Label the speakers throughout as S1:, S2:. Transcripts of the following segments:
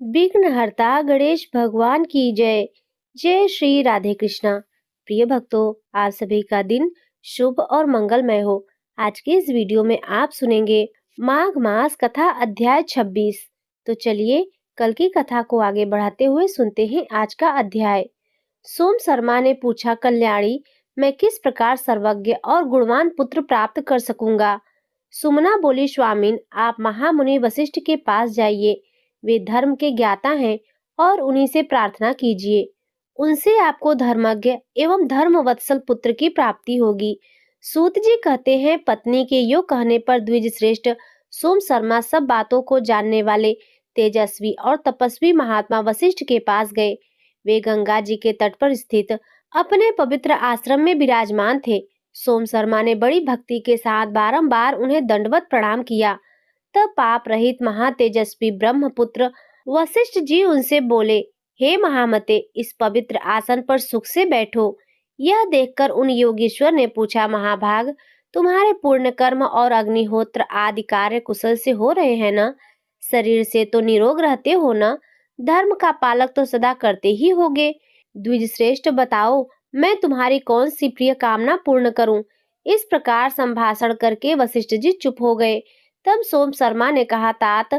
S1: विघ्नहर्ता गणेश भगवान की जय। जय श्री राधे कृष्णा। प्रिय भक्तों, आप सभी का दिन शुभ और मंगलमय हो। आज के इस वीडियो में आप सुनेंगे माघ मास कथा अध्याय 26। तो चलिए कल की कथा को आगे बढ़ाते हुए सुनते हैं आज का अध्याय। सोम शर्मा ने पूछा, कल्याणी, मैं किस प्रकार सर्वज्ञ और गुणवान पुत्र प्राप्त कर सकूंगा? सुमना बोली, स्वामिन, आप महामुनि वशिष्ठ के पास जाइए। वे धर्म के ज्ञाता हैं और उन्हीं से प्रार्थना कीजिए। उनसे आपको धर्मज्ञ एवं धर्मवत्सल पुत्र की प्राप्ति होगी। सूत जी कहते हैं, पत्नी के यो कहने पर द्विज श्रेष्ठ सोम शर्मा सब बातों को जानने वाले तेजस्वी और तपस्वी महात्मा वशिष्ठ के पास गए। वे गंगा जी के तट पर स्थित अपने पवित्र आश्रम में विराजमान थे। सोम शर्मा ने बड़ी भक्ति के साथ बारंबार उन्हें दंडवत प्रणाम किया। तब पाप रहित महातेजस्वी ब्रह्मपुत्र वशिष्ठ जी उनसे बोले, हे महामते, इस पवित्र आसन पर सुख से बैठो। यह देखकर उन योगीश्वर ने पूछा, महाभाग, तुम्हारे पुण्य कर्म और अग्निहोत्र आदि कार्य कुशल से हो रहे हैं ना? शरीर से तो निरोग रहते हो ना? धर्म का पालक तो सदा करते ही होगे। द्विज श्रेष्ठ, बताओ, मैं तुम्हारी कौन सी प्रिय कामना पूर्ण करूं? इस प्रकार संभाषण करके वशिष्ठ जी चुप हो गए। तब सोम शर्मा ने कहा, तात,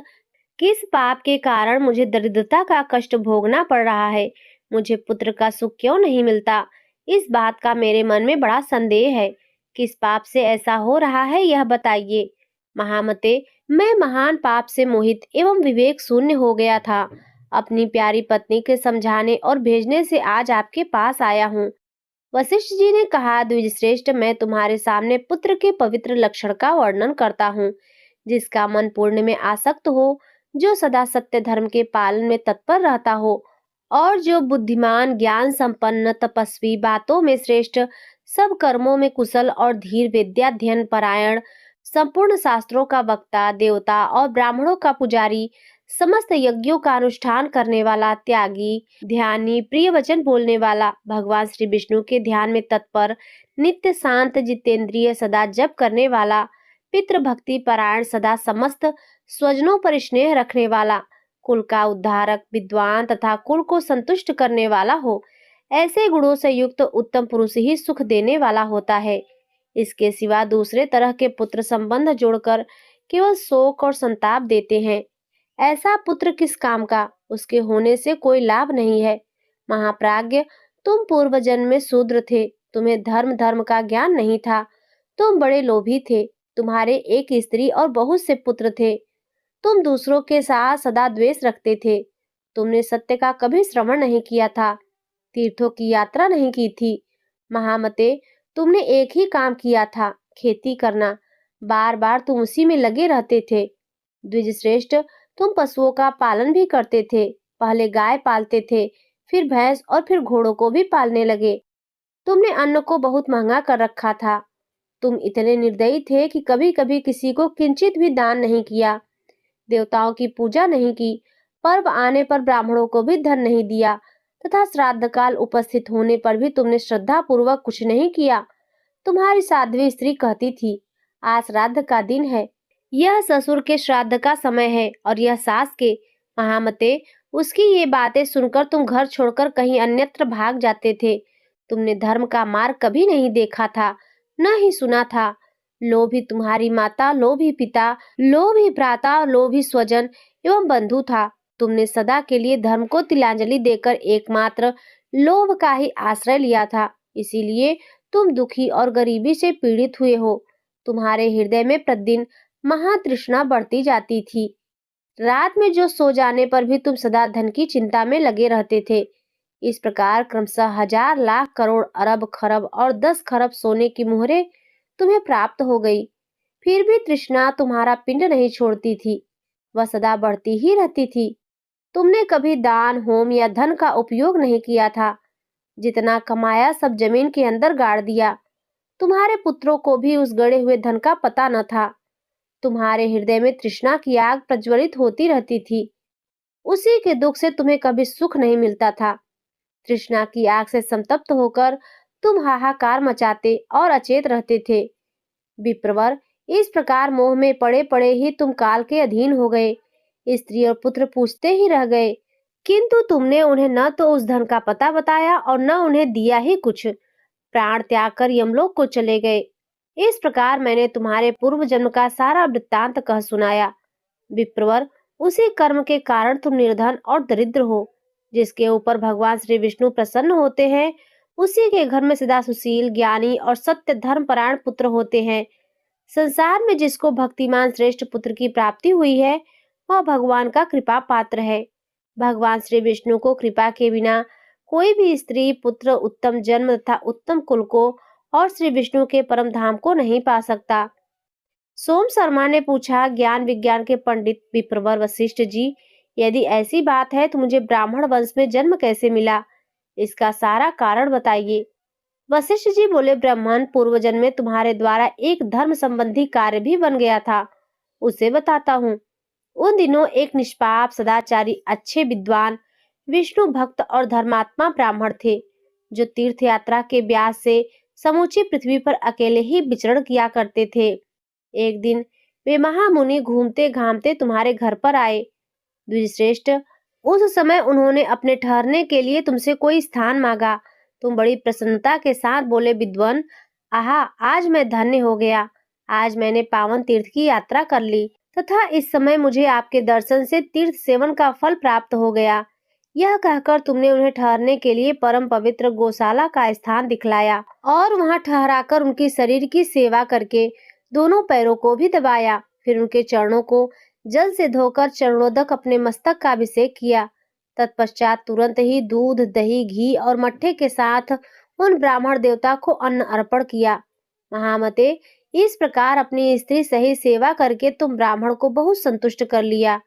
S1: किस पाप के कारण मुझे दरिद्रता का कष्ट भोगना पड़ रहा है? मुझे पुत्र का सुख क्यों नहीं मिलता? इस बात का मेरे मन में बड़ा संदेह है। किस पाप से ऐसा हो रहा है, यह बताइए। महामते, मैं महान पाप से मोहित एवं विवेक शून्य हो गया था। अपनी प्यारी पत्नी के समझाने और भेजने से आज आपके पास आया हूँ। वशिष्ठ जी ने कहा, द्विजश्रेष्ठ, मैं तुम्हारे सामने पुत्र के पवित्र लक्षण का वर्णन करता हूँ। जिसका मन पूर्ण में आसक्त हो, जो सदा सत्य धर्म के पालन में तत्पर रहता हो, और जो बुद्धिमान, ज्ञान संपन्न, तपस्वी, बातों में श्रेष्ठ, सब कर्मों में कुशल और धीर, विद्याध्ययन परायण, संपूर्ण शास्त्रों का वक्ता, देवता और ब्राह्मणों का पुजारी, समस्त यज्ञों का अनुष्ठान करने वाला, त्यागी, ध्यानी, प्रिय वचन बोलने वाला, भगवान श्री विष्णु के ध्यान में तत्पर, नित्य शांत, जितेंद्रिय, सदा जप करने वाला, पितृ भक्ति परायण, सदा समस्त स्वजनों पर स्नेह रखने वाला, कुल का उद्धारक, विद्वान तथा कुल को संतुष्ट करने वाला हो, ऐसे गुणों से युक्त उत्तम पुरुष ही सुख देने वाला होता है। इसके सिवा दूसरे तरह के पुत्र संबंध जोड़कर केवल शोक और संताप देते हैं। ऐसा पुत्र किस काम का? उसके होने से कोई लाभ नहीं है। महाप्राज्ञ, तुम पूर्व जन्म में शूद्र थे। तुम्हें धर्म का ज्ञान नहीं था। तुम बड़े लोभी थे। तुम्हारे एक स्त्री और बहुत से पुत्र थे। तुम दूसरों के साथ सदा द्वेष रखते थे। तुमने सत्य का कभी श्रवण नहीं किया था। तीर्थों की यात्रा नहीं की थी। महामते, तुमने एक ही काम किया था, खेती करना। बार बार तुम उसी में लगे रहते थे। द्विजश्रेष्ठ, तुम पशुओं का पालन भी करते थे। पहले गाय पालते थे, फिर भैंस और फिर घोड़ों को भी पालने लगे। तुमने अन्न को बहुत महंगा कर रखा था। तुम इतने निर्दयी थे कि कभी कभी किसी को किंचित भी दान नहीं किया, देवताओं की पूजा नहीं की, पर्व आने पर ब्राह्मणों को भी धन नहीं दिया, तथा श्राद्ध काल उपस्थित होने पर भी तुमने श्रद्धा पूर्वक कुछ नहीं किया। तुम्हारी साध्वी स्त्री कहती थी, आज श्राद्ध का दिन है, यह ससुर के श्राद्ध का समय है, और यह सास के। महामते, उसकी ये बातें सुनकर तुम घर छोड़कर कहीं अन्यत्र भाग जाते थे। तुमने धर्म का मार्ग कभी नहीं देखा था, न ही सुना था। लोभी तुम्हारी माता, लोभी पिता, लोभी भ्राता, लोभी स्वजन एवं बंधु था। तुमने सदा के लिए धर्म को तिलांजलि देकर एकमात्र लोभ का ही आश्रय लिया था। इसीलिए तुम दुखी और गरीबी से पीड़ित हुए हो। तुम्हारे हृदय में प्रतिदिन महातृष्णा बढ़ती जाती थी। रात में जो सो जाने पर भी तुम सदा धन की चिंता में लगे रहते थे। इस प्रकार क्रमशः हजार, लाख, करोड़, अरब, खरब और 10 खरब सोने की मुहरें तुम्हें प्राप्त हो गई। फिर भी तृष्णा तुम्हारा पिंड नहीं छोड़ती थी, वह सदा बढ़ती ही रहती थी। तुमने कभी दान, होम या धन का उपयोग नहीं किया था। जितना कमाया सब जमीन के अंदर गाड़ दिया। तुम्हारे पुत्रों को भी उस गड़े हुए धन का पता न था। तुम्हारे हृदय में तृष्णा की आग प्रज्वलित होती रहती थी। उसी के दुख से तुम्हें कभी सुख नहीं मिलता था। तृष्णा की आग से संतप्त होकर तुम हाहाकार मचाते और अचेत रहते थे। विप्रवर, इस प्रकार मोह में पड़े पड़े ही तुम काल के अधीन हो गए। स्त्री और पुत्र पूछते ही रह गए, किंतु तुमने उन्हें न तो उस धन का पता बताया और न उन्हें दिया ही कुछ। प्राण त्याग कर यमलोक को चले गए। इस प्रकार मैंने तुम्हारे पूर्व जन्म का सारा वृत्तांत कह सुनाया। विप्रवर, उसी कर्म के कारण तुम निर्धन और दरिद्र हो। जिसके ऊपर भगवान श्री विष्णु प्रसन्न होते हैं, उसी के घर में सदा सुशील, ज्ञानी और सत्य धर्मपरायण पुत्र होते हैं। संसार में जिसको भक्तिमान श्रेष्ठ पुत्र की प्राप्ति हुई है, वह भगवान का कृपा पात्र है। भगवान श्री विष्णु को कृपा के बिना कोई भी स्त्री पुत्र उत्तम जन्म तथा उत्तम कुल को और श्री विष्णु के परम धाम को नहीं पा सकता। सोम शर्मा ने पूछा, ज्ञान विज्ञान के पंडित विप्रवर वशिष्ठ जी, यदि ऐसी बात है तो मुझे ब्राह्मण वंश में जन्म कैसे मिला? इसका सारा कारण बताइए। वशिष्ठ जी बोले, ब्राह्मण पूर्व जन्म में तुम्हारे द्वारा एक धर्म संबंधी कार्य भी बन गया था, उसे बताता हूँ। उन दिनों एक निष्पाप, सदाचारी, अच्छे विद्वान, विष्णु भक्त और धर्मात्मा ब्राह्मण थे, जो तीर्थ यात्रा के ब्याज से समूची पृथ्वी पर अकेले ही विचरण किया करते थे। एक दिन वे महामुनि घूमते घामते तुम्हारे घर पर आए। द्विजश्रेष्ठ, उस समय उन्होंने अपने ठहरने के लिए तुमसे कोई स्थान मांगा। तुम बड़ी प्रसन्नता के साथ बोले, विद्वान, आहा, आज मैं धन्य हो गया। आज मैंने पावन तीर्थ की यात्रा कर ली तथा इस समय मुझे आपके दर्शन से तीर्थ सेवन का फल प्राप्त हो गया। यह कहकर तुमने उन्हें ठहरने के लिए परम पवित्र गौशाला का स्थान दिखलाया और वहां ठहराकर उनकी शरीर की सेवा करके दोनों पैरों को भी दबाया। फिर उनके चरणों को जल से धोकर चरणोदक अपने मस्तक का अभिषेक किया। तत्पश्चात तुरंत ही दूध, दही, घी और मट्ठे के साथ उन ब्राह्मण देवता को अन्न अर्पण किया। महामते, इस प्रकार अपनी स्त्री सही सेवा करके तुम ब्राह्मण को बहुत संतुष्ट कर लिया।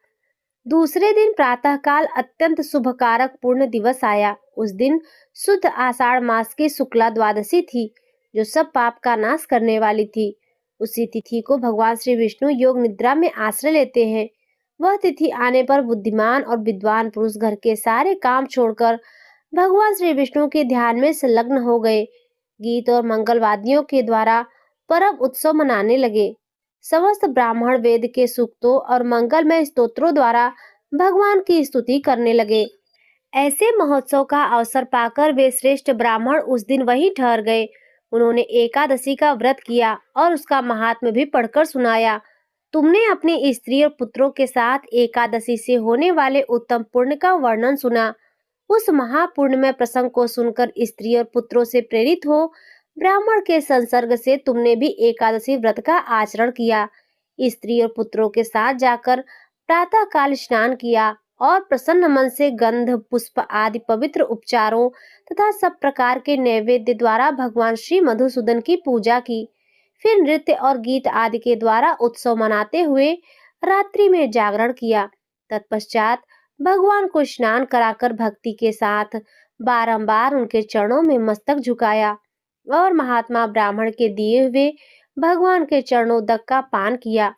S1: दूसरे दिन प्रातःकाल अत्यंत शुभकारक पूर्ण दिवस आया। उस दिन शुद्ध आषाढ़ मास की शुक्ला द्वादशी थी, जो सब पाप का नाश करने वाली थी। उसी तिथि को भगवान श्री विष्णु योग निद्रा में आश्रय लेते हैं। वह तिथि आने पर बुद्धिमान और विद्वान पुरुष घर के सारे काम छोड़कर भगवान श्री विष्णु के ध्यान में संलग्न हो गए। गीत और मंगलवाद्यों के द्वारा परम उत्सव मनाने लगे। समस्त ब्राह्मण वेद के सूक्तों और मंगलमय स्तोत्रों द्वारा भगवान की स्तुति करने लगे। ऐसे महोत्सव का अवसर पाकर वे श्रेष्ठ ब्राह्मण उस दिन वहीं ठहर गए। उन्होंने एकादशी का व्रत किया और उसका महात्म्य भी पढ़कर सुनाया। तुमने अपनी स्त्री और पुत्रों के साथ एकादशी से होने वाले उत्तम पुण्य का वर्णन सुना। उस महापुण्यमय प्रसंग को सुनकर स्त्री और पुत्रों से प्रेरित हो ब्राह्मण के संसर्ग से तुमने भी एकादशी व्रत का आचरण किया। स्त्री और पुत्रों के साथ जाकर प्रातः काल स्नान किया और प्रसन्न मन से गंध, पुष्प आदि पवित्र उपचारों तथा सब प्रकार के नैवेद्य द्वारा भगवान श्री मधुसूदन की पूजा की। फिर नृत्य और गीत आदि के द्वारा उत्सव मनाते हुए रात्रि में जागरण किया। तत्पश्चात भगवान को स्नान कराकर भक्ति के साथ बारंबार उनके चरणों में मस्तक झुकाया और महात्मा ब्राह्मण के दिए हुए भगवान के चरणोदक का पान किया,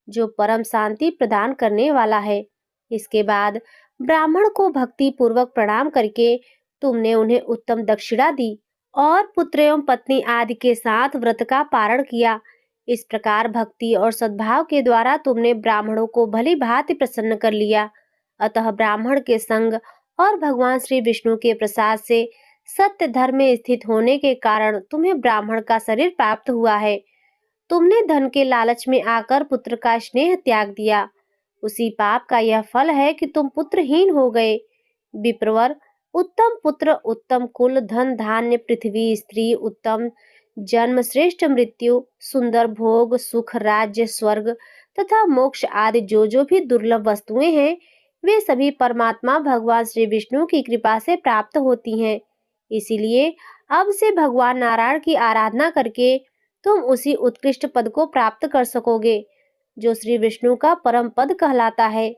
S1: जो परम शांति प्रदान करने वाला है। इसके बाद ब्राह्मण को भक्ति पूर्वक प्रणाम करके तुमने उन्हें उत्तम दक्षिणा दी और पुत्र एवं पत्नी आदि के साथ व्रत का पारण किया। इस प्रकार भक्ति और सद्भाव के द्वारा तुमने ब्राह्मणों को भली भांति प्रसन्न कर लिया। अतः ब्राह्मण के संग और भगवान श्री विष्णु के प्रसाद से सत्य धर्म में स्थित होने के कारण तुम्हें ब्राह्मण का शरीर प्राप्त हुआ है। तुमने धन के लालच में आकर पुत्र का स्नेह त्याग दिया। उसी पाप का यह फल है कि तुम पुत्रहीन हो गए। विप्रवर, उत्तम पुत्र, उत्तम कुल, धन धान्य, पृथ्वी, स्त्री, उत्तम जन्म, श्रेष्ठ मृत्यु, सुंदर भोग, सुख, राज्य, स्वर्ग तथा मोक्ष आदि जो भी दुर्लभ वस्तुएं हैं, वे सभी परमात्मा भगवान श्री विष्णु की कृपा से प्राप्त होती हैं। इसीलिए अब से भगवान नारायण की आराधना करके तुम उसी उत्कृष्ट पद को प्राप्त कर सकोगे, जो श्री विष्णु का परम पद कहलाता है।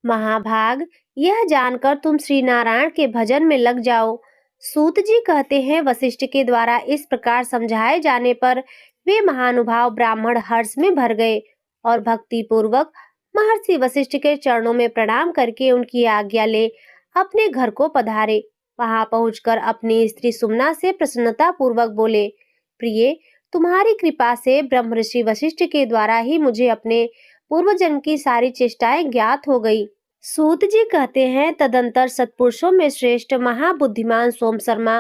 S1: महाभाग, यह जानकर तुम श्री नारायण के भजन में लग जाओ। सूत जी कहते हैं, वशिष्ठ के द्वारा इस प्रकार समझाए जाने पर वे महानुभाव ब्राह्मण हर्ष में भर गए और भक्ति पूर्वक महर्षि वशिष्ठ के चरणों में प्रणाम करके उनकी आज्ञा ले अपने घर को पधारे। वहां पहुंचकर अपनी स्त्री सुमना से प्रसन्नता पूर्वक बोले, प्रिय, तुम्हारी कृपा से ब्रह्मर्षि वशिष्ठ के द्वारा ही मुझे अपने पूर्व जन्म की सारी चेष्टाएं ज्ञात हो गई। सूत जी कहते हैं, तदंतर सत्पुरुषों में श्रेष्ठ महाबुद्धिमान सोम शर्मा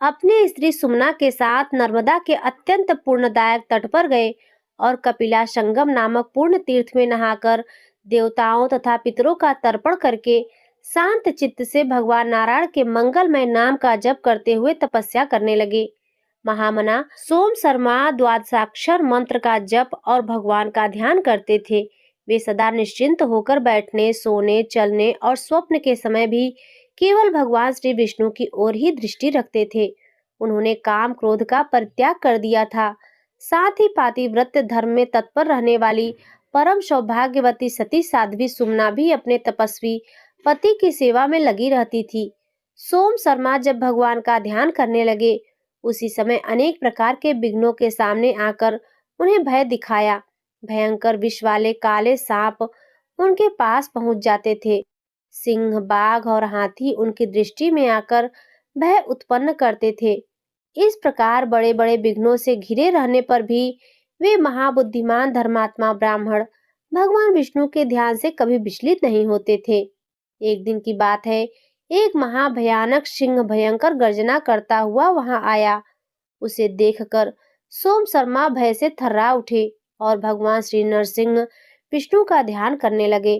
S1: अपनी स्त्री सुमना के साथ नर्मदा के अत्यंत पुण्यदायक तट पर गए और कपिला संगम नामक पुण्य तीर्थ में नहाकर देवताओं तथा पितरों का तर्पण करके शांत चित्त से भगवान नारायण के मंगलमय नाम का जप करते हुए तपस्या करने लगे। महामना सोम शर्मा द्वादशाक्षर मंत्र का जप और भगवान का ध्यान करते थे। वे सदा निश्चिंत होकर बैठने, सोने, चलने और स्वप्न के समय भी केवल भगवान श्री विष्णु की ओर ही दृष्टि रखते थे। उन्होंने काम क्रोध का परित्याग कर दिया था। साथ ही पातिव्रत्य धर्म में तत्पर रहने वाली परम सौभाग्यवती सती साध्वी सुमना भी अपने तपस्वी पति की सेवा में लगी रहती थी। सोम शर्मा जब भगवान का ध्यान करने लगे, उसी समय अनेक प्रकार के विघ्नों के सामने आकर उन्हें भय दिखाया। भयंकर विष वाले काले सांप उनके पास पहुंच जाते थे। सिंह, बाघ और हाथी उनकी दृष्टि में आकर भय उत्पन्न करते थे। इस प्रकार बड़े बड़े विघ्नों से घिरे रहने पर भी वे महाबुद्धिमान धर्मात्मा ब्राह्मण भगवान विष्णु के ध्यान से कभी विचलित नहीं होते थे। एक दिन की बात है, एक महाभयानक सिंह भयंकर गर्जना करता हुआ वहां आया। उसे देखकर सोम शर्मा भय से थर्रा उठे और भगवान श्री नरसिंह विष्णु का ध्यान करने लगे।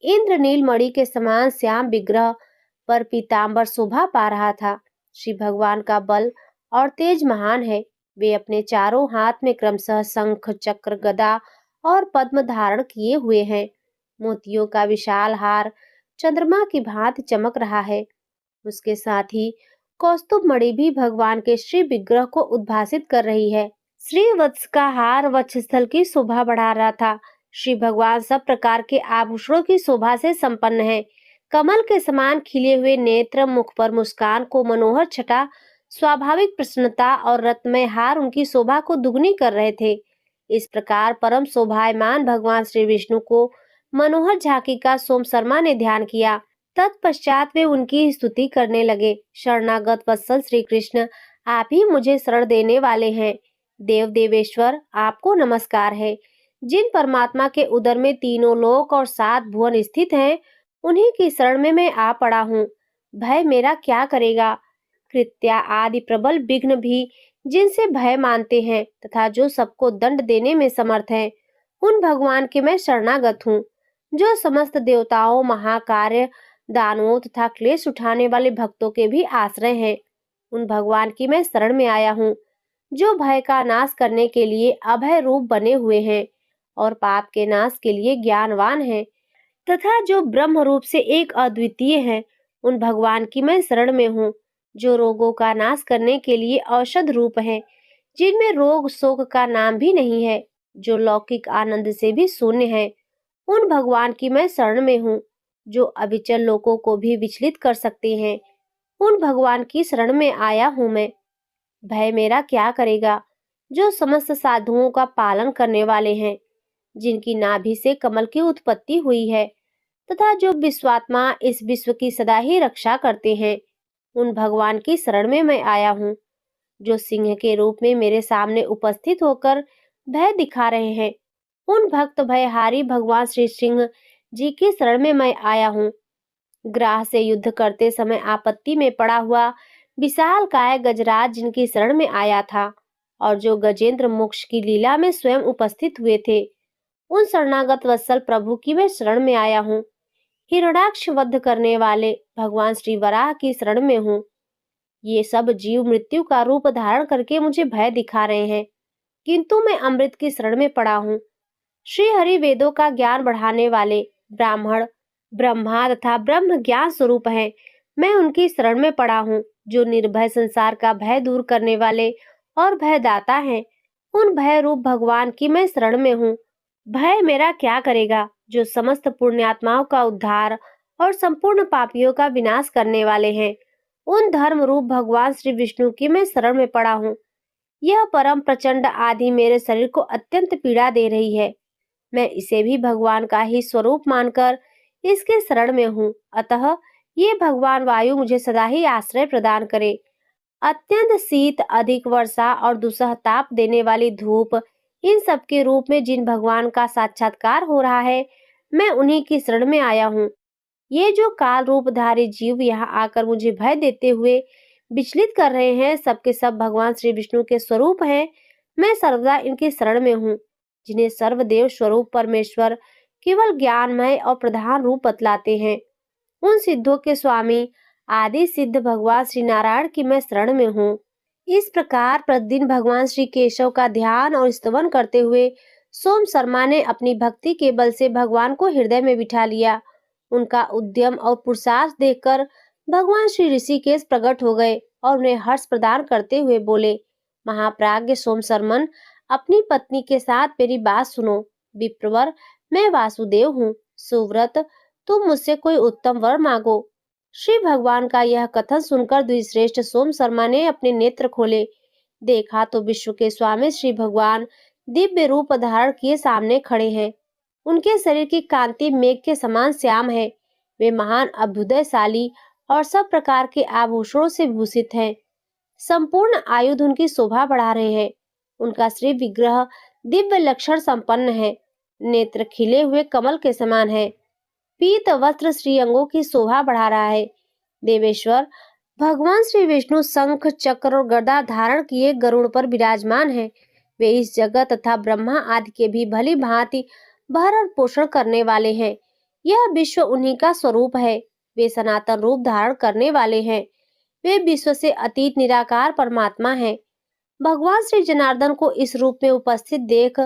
S1: इंद्र नीलमणि के समान श्याम विग्रह पर पीतांबर शोभा पा रहा था। श्री भगवान का बल और तेज महान है। वे अपने चारों हाथ में क्रमशः शंख, चक्र, गदा और पद्म धारण किए हुए हैं। मोतियों का विशाल हार चंद्रमा की भांति चमक रहा है। उसके साथ ही कौस्तुभ मणि भी भगवान के श्री विग्रह को उद्भासित कर रही है। श्री वत्स का हार वक्षस्थल की शोभा बढ़ा रहा था। श्री भगवान सब प्रकार के आभूषणों की शोभा से संपन्न है। कमल के समान खिले हुए नेत्र, मुख पर मुस्कान को मनोहर छटा, स्वाभाविक प्रसन्नता और रत्नमय हार उनकी शोभा को दुगनी कर रहे थे। इस प्रकार परम शोभायमान भगवान श्री विष्णु को मनोहर झांकी का सोम शर्मा ने ध्यान किया। तत्पश्चात वे उनकी स्तुति करने लगे। शरणागत वत्सल श्री कृष्ण, आप ही मुझे शरण देने वाले हैं। देव देवेश्वर, आपको नमस्कार है। जिन परमात्मा के उदर में तीनों लोक और 7 भुवन स्थित हैं, उन्हीं की शरण में मैं आ पड़ा हूँ। भय मेरा क्या करेगा? कृत्या आदि प्रबल विघ्न भी जिनसे भय मानते हैं तथा जो सबको दंड देने में समर्थ हैं, उन भगवान के मैं शरणागत हूँ। जो समस्त देवताओं, महाकार्य, दानवों तथा क्लेश उठाने वाले भक्तों के भी आश्रय हैं, उन भगवान की मैं शरण में आया हूँ। जो भय का नाश करने के लिए अभय रूप बने हुए हैं और पाप के नाश के लिए ज्ञानवान हैं तथा जो ब्रह्म रूप से एक अद्वितीय है, उन भगवान की मैं शरण में हूँ। जो रोगों का नाश करने के लिए औषध रूप है, जिनमें रोग शोक का नाम भी नहीं है, जो लौकिक आनंद से भी शून्य है, उन भगवान की मैं शरण में हूँ। जो अविचल लोगों को भी विचलित कर सकते हैं, उन भगवान की शरण में आया हूँ मैं। भय मेरा क्या करेगा? जो समस्त साधुओं का पालन करने वाले हैं, जिनकी नाभि से कमल की उत्पत्ति हुई है तथा जो विश्वात्मा इस विश्व की सदा ही रक्षा करते हैं, उन भगवान की शरण में मैं आया हूँ। जो सिंह के रूप में मेरे सामने उपस्थित होकर भय दिखा रहे हैं, उन भक्त भयहारी भगवान श्री सिंह जी की शरण में मैं आया हूँ। ग्राह से युद्ध करते समय आपत्ति में पड़ा हुआ विशाल काय गजराज जिनकी शरण में आया था और जो गजेंद्र मोक्ष की लीला में स्वयं उपस्थित हुए थे, उन शरणागत वत्सल प्रभु की मैं शरण में आया हूँ। हिरण्याक्ष वध करने वाले भगवान श्री वराह की शरण में हूँ। ये सब जीव मृत्यु का रूप धारण करके मुझे भय दिखा रहे हैं, किंतु मैं अमृत की शरण में पड़ा हूँ। श्री हरि वेदों का ज्ञान बढ़ाने वाले ब्राह्मण ब्रह्मा तथा ब्रह्म ज्ञान स्वरूप हैं। मैं उनकी शरण में पड़ा हूँ। जो निर्भय संसार का भय दूर करने वाले और भयदाता हैं, उन भय रूप भगवान की मैं शरण में हूँ। भय मेरा क्या करेगा? जो समस्त पुण्यात्माओं का उद्धार और संपूर्ण पापियों का विनाश करने वाले हैं, उन धर्म रूप भगवान श्री विष्णु की मैं शरण में पड़ा हूँ। यह परम प्रचंड आदि मेरे शरीर को अत्यंत पीड़ा दे रही है। मैं इसे भी भगवान का ही स्वरूप मानकर इसके शरण में हूँ। अतः ये भगवान वायु मुझे सदा ही आश्रय प्रदान करे। अत्यंत शीत, अधिक वर्षा और दुसह ताप देने वाली धूप इन सब के रूप में जिन भगवान का साक्षात्कार हो रहा है, मैं उन्हीं की शरण में आया हूँ। ये जो काल रूपधारी जीव यहाँ आकर मुझे भय देते हुए विचलित कर रहे हैं, सबके सब भगवान श्री विष्णु के स्वरूप हैं। मैं सर्वदा इनकी शरण में हूँ, जिन्हें सर्वदेव स्वरूप परमेश्वर केवल ज्ञानमय और प्रधान रूप बतलाते हैं। उन सिद्धों के स्वामी आदि सिद्ध भगवान श्री नारायण की मैं शरण में हूँ। इस प्रकार प्रतिदिन भगवान श्री केशव का ध्यान और स्तवन करते हुए सोम शर्मा ने अपनी भक्ति के बल से भगवान को हृदय में बिठा लिया। उनका उद्यम और पुरुषार्थ देखकर भगवान श्री ऋषिकेश प्रकट हो गए और उन्हें हर्ष प्रदान करते हुए बोले, महाप्राज्ञ सोम शर्मन, अपनी पत्नी के साथ मेरी बात सुनो। विप्रवर, मैं वासुदेव हूँ, सुव्रत, तुम मुझसे कोई उत्तम वर मांगो। श्री भगवान का यह कथन सुनकर द्विश्रेष्ठ सोम शर्मा ने अपने नेत्र खोले। देखा तो विश्व के स्वामी श्री भगवान दिव्य रूप धारण किए सामने खड़े हैं। उनके शरीर की कांति मेघ के समान श्याम है। वे महान अभ्युदयशाली और सब प्रकार के आभूषणों से भूषित हैं। संपूर्ण आयुध उनकी शोभा बढ़ा रहे हैं। उनका श्री विग्रह दिव्य लक्षण संपन्न है। नेत्र खिले हुए कमल के समान है। पीत वस्त्र श्री अंगों की शोभा बढ़ा रहा है। देवेश्वर भगवान श्री विष्णु शंख, चक्र और गदा धारण किए गरुड़ पर विराजमान है। वे इस जगत तथा ब्रह्मा आदि के भी भली भांति भरण पोषण करने वाले हैं। यह विश्व उन्हीं का स्वरूप है। वे सनातन रूप धारण करने वाले हैं। वे विश्व से अतीत निराकार परमात्मा हैं। भगवान श्री जनार्दन को इस रूप में उपस्थित देख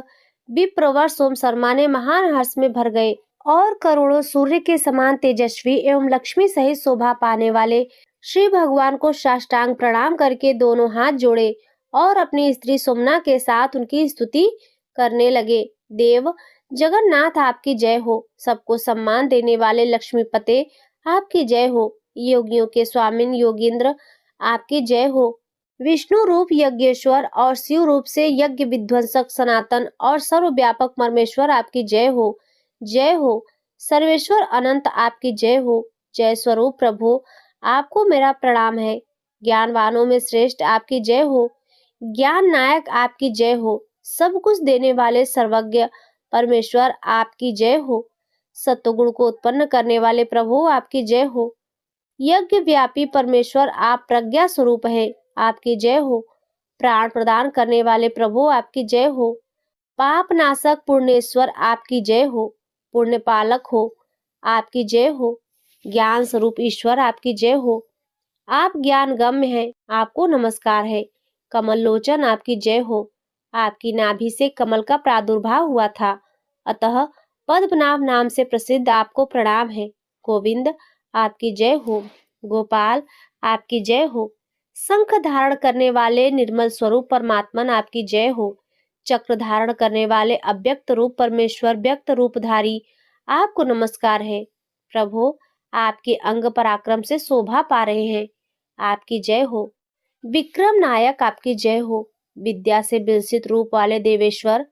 S1: विप्रवर सोम शर्मा ने महान हर्ष में भर गए और करोड़ों सूर्य के समान तेजस्वी एवं लक्ष्मी सहित शोभा पाने वाले श्री भगवान को साष्टांग प्रणाम करके दोनों हाथ जोड़े और अपनी स्त्री सोमना के साथ उनकी स्तुति करने लगे। देव जगन्नाथ आपकी जय हो। सबको सम्मान देने वाले लक्ष्मीपते आपकी जय हो। योगियों के स्वामिन योगींद्र आपकी जय हो। विष्णु रूप यज्ञेश्वर और शिव रूप से यज्ञ विध्वंसक सनातन और सर्वव्यापक परमेश्वर आपकी जय हो। जय हो। सर्वेश्वर अनंत आपकी जय हो। जय स्वरूप प्रभु आपको मेरा प्रणाम है। ज्ञानवानों में श्रेष्ठ आपकी जय हो। ज्ञान नायक आपकी जय हो। सब कुछ देने वाले सर्वज्ञ परमेश्वर आपकी जय हो। सत्वगुण को उत्पन्न करने वाले प्रभु आपकी जय हो। यज्ञ व्यापी परमेश्वर आप प्रज्ञा स्वरूप है, आपकी जय हो। प्राण प्रदान करने वाले प्रभु आपकी जय हो। पाप नाशक पूर्णेश्वर आपकी जय हो। पुण्य पालक हो आपकी जय हो। ज्ञान स्वरूप ईश्वर आपकी जय हो। आप ज्ञान गम्य हैं, आपको नमस्कार है। कमल लोचन आपकी जय हो। आपकी नाभि से कमल का प्रादुर्भाव हुआ था, अतः पद्मनाभ नाम से प्रसिद्ध आपको प्रणाम है। गोविंद आपकी जय हो। गोपाल आपकी जय हो। शंख धारण करने वाले निर्मल स्वरूप परमात्मन आपकी जय हो। चक्र धारण करने वाले अव्यक्त रूप परमेश्वर व्यक्त रूपधारी आपको नमस्कार है। प्रभु आपके अंग पराक्रम से शोभा पा रहे हैं, आपकी जय हो। विक्रम नायक आपकी जय हो। विद्या से विलसित रूप वाले देवेश्वर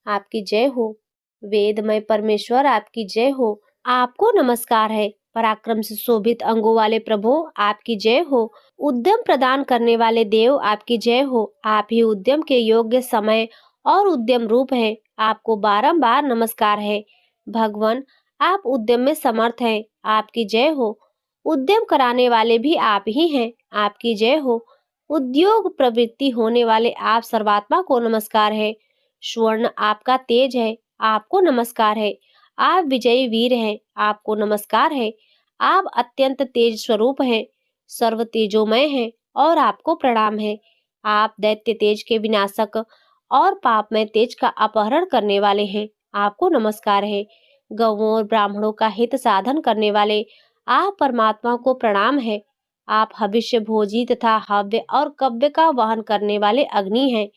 S1: आपकी जय हो। वेदमय परमेश्वर आपकी जय हो। आपको नमस्कार है। पराक्रम से शोभित अंगों वाले प्रभु आपकी जय हो। उद्यम प्रदान करने वाले देव आपकी जय हो। आप ही उद्यम के योग्य समय और उद्यम रूप है, आपको बारंबार नमस्कार है। भगवान आप उद्यम में समर्थ हैं, आपकी जय हो। उद्यम कराने वाले भी आप ही हैं, आपकी जय हो। उद्योग प्रवृत्ति होने वाले आप सर्वात्मा को नमस्कार है। स्वर्ण आपका तेज है, आपको नमस्कार है। आप विजयी वीर हैं, आपको नमस्कार है। आप अत्यंत तेज स्वरूप हैं, सर्व तेजोमय हैं और आपको प्रणाम है। आप दैत्य तेज के विनाशक और पापमय तेज का अपहरण करने वाले हैं, आपको नमस्कार है। गौओं और ब्राह्मणों का हित साधन करने वाले आप परमात्मा को प्रणाम है। आप हविष्य भोजी तथा हव्य और कव्य का वहन करने वाले अग्नि हैं।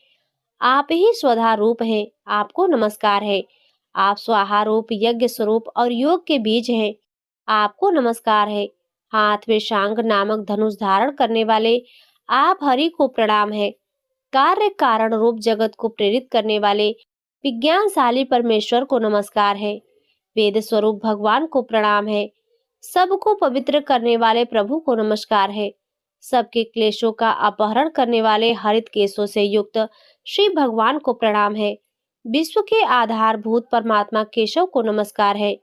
S1: आप ही स्वधा रूप है, आपको नमस्कार है। आप स्वाहा रूप यज्ञ स्वरूप और योग के बीज हैं, आपको नमस्कार है। हाथ में शांग नामक धनुष धारण करने वाले आप हरि को प्रणाम है। कार्य कारण रूप जगत को प्रेरित करने वाले विज्ञानशाली परमेश्वर को नमस्कार है। वेद स्वरूप भगवान को प्रणाम है। सबको पवित्र करने वाले प्रभु को नमस्कार है। सबके क्लेशों का अपहरण करने वाले हरित केशों से युक्त श्री भगवान को प्रणाम है। विश्व के आधारभूत परमात्मा केशव को नमस्कार है।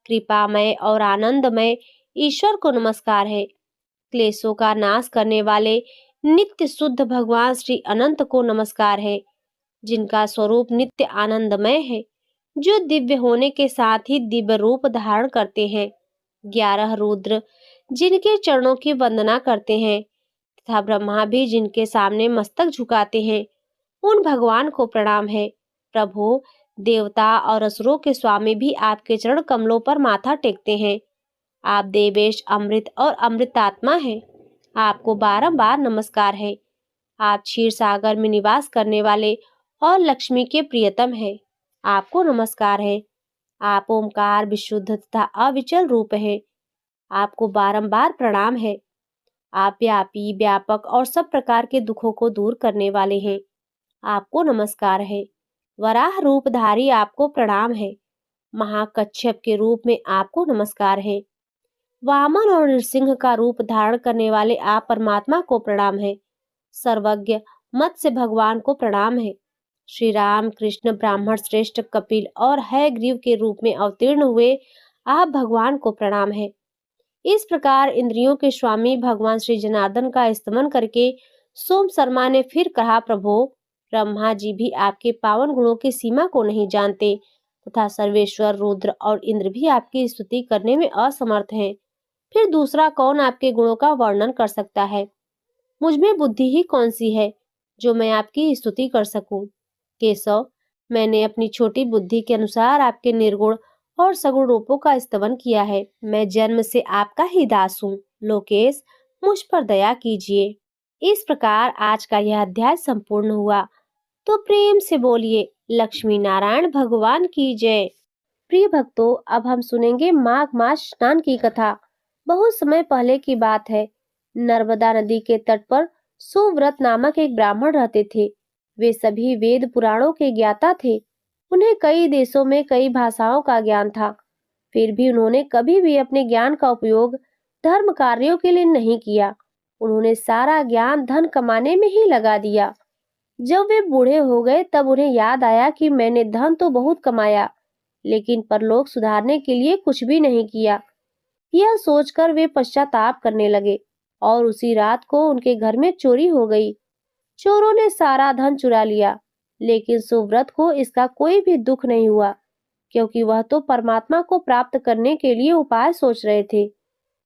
S1: कृपामय और आनंदमय ईश्वर को नमस्कार है। क्लेशों का नाश करने वाले नित्य शुद्ध भगवान श्री अनंत को नमस्कार है, जिनका स्वरूप नित्य आनंदमय है, जो दिव्य होने के साथ ही दिव्य रूप धारण करते हैं। 11 रुद्र जिनके चरणों की वंदना करते हैं तथा ब्रह्मा भी जिनके सामने मस्तक झुकाते हैं, उन भगवान को प्रणाम है। प्रभु, देवता और असुरों के स्वामी भी आपके चरण कमलों पर माथा टेकते हैं। आप देवेश अमृत और अमृतात्मा हैं। आपको बारंबार नमस्कार है। आप क्षीर सागर में निवास करने वाले और लक्ष्मी के प्रियतम हैं। आपको नमस्कार है। आप ओमकार विशुद्ध तथा अविचल रूप है। आपको बारंबार प्रणाम है। आप व्यापी, व्यापक और सब प्रकार के दुखों को दूर करने वाले हैं। आपको नमस्कार है। वराह रूपधारी आपको प्रणाम है। महाकच्छप के रूप में आपको नमस्कार है। वामन और नृसिंह का रूप धारण करने वाले आप परमात्मा को प्रणाम है। सर्वज्ञ मत्स्य भगवान को प्रणाम है। श्री राम कृष्ण ब्राह्मण श्रेष्ठ कपिल और हयग्रीव के रूप में अवतीर्ण हुए आप भगवान को प्रणाम है। इस प्रकार इंद्रियों के स्वामी भगवान श्री जनार्दन का स्तमन करके सोम शर्मा ने फिर कहा, प्रभु, ब्रह्मा जी भी आपके पावन गुणों की सीमा को नहीं जानते तथा सर्वेश्वर रुद्र और इंद्र भी आपकी स्तुति करने में असमर्थ हैं। फिर दूसरा कौन आपके गुणों का वर्णन कर सकता है? मुझ में बुद्धि ही कौन सी है जो मैं आपकी स्तुति कर सकूं? केशव, मैंने अपनी छोटी बुद्धि के अनुसार आपके निर्गुण और सगुण रूपों का स्तवन किया है। मैं जन्म से आपका ही दास हूँ। लोकेश, मुझ पर दया कीजिए। इस प्रकार आज का यह अध्याय संपूर्ण हुआ। तो प्रेम से बोलिए लक्ष्मी नारायण भगवान की जय। प्रिय भक्तों, अब हम सुनेंगे माघ मास स्नान की कथा। बहुत समय पहले की बात है। नर्मदा नदी के तट पर सुव्रत नामक एक ब्राह्मण रहते थे। वे सभी वेद पुराणों के ज्ञाता थे। उन्हें कई देशों में कई भाषाओं का ज्ञान था। फिर भी उन्होंने कभी भी अपने ज्ञान का उपयोग धर्म कार्यों के लिए नहीं किया। उन्होंने सारा ज्ञान धन कमाने में ही लगा दिया। जब वे बूढ़े हो गए तब उन्हें याद आया कि मैंने धन तो बहुत कमाया, लेकिन परलोक सुधारने के लिए कुछ भी नहीं किया। यह सोचकर वे पश्चाताप करने लगे और उसी रात को उनके घर में चोरी हो गई। चोरों ने सारा धन चुरा लिया, लेकिन सुव्रत को इसका कोई भी दुख नहीं हुआ, क्योंकि वह तो परमात्मा को प्राप्त करने के लिए उपाय सोच रहे थे।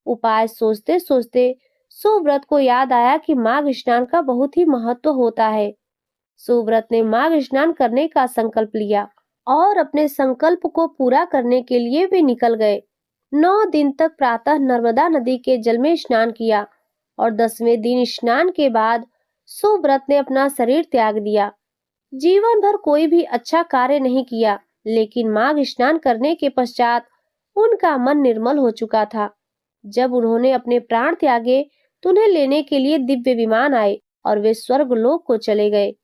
S1: उपाय सोचते सोचते सुव्रत को याद आया कि माघ स्नान का बहुत ही महत्व होता है। सुव्रत ने माघ स्नान करने का संकल्प लिया और अपने संकल्प को पूरा करने के लिए वे निकल गए। 9 दिन तक प्रातः नर्मदा नदी के जल में स्नान किया और 10वें दिन स्नान के बाद सुव्रत ने अपना शरीर त्याग दिया। जीवन भर कोई भी अच्छा कार्य नहीं किया, लेकिन माघ स्नान करने के पश्चात उनका मन निर्मल हो चुका था। जब उन्होंने अपने प्राण त्यागे तो उन्हें लेने के लिए दिव्य विमान आए और वे स्वर्ग लोक को चले गए।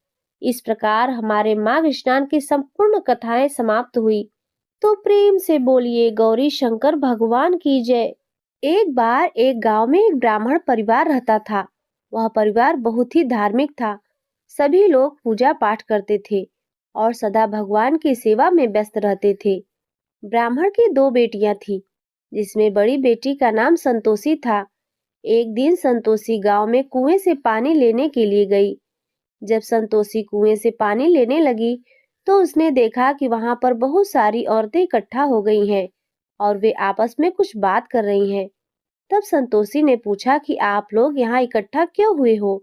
S1: इस प्रकार हमारे माघ स्नान की संपूर्ण कथाएं समाप्त हुई। तो प्रेम से बोलिए गौरी शंकर भगवान की जय। एक बार एक गांव में एक ब्राह्मण परिवार रहता था। वह परिवार बहुत ही धार्मिक था। सभी लोग पूजा पाठ करते थे और सदा भगवान की सेवा में व्यस्त रहते थे। ब्राह्मण की 2 बेटियां थीं, जिसमें बड़ी बेटी का नाम संतोषी था। एक दिन संतोषी गांव में कुएं से पानी लेने के लिए गई। जब संतोषी कुएं से पानी लेने लगी तो उसने देखा कि वहां पर बहुत सारी औरतें इकट्ठा हो गई हैं और वे आपस में कुछ बात कर रही हैं। तब संतोषी ने पूछा कि आप लोग यहाँ इकट्ठा क्यों हुए हो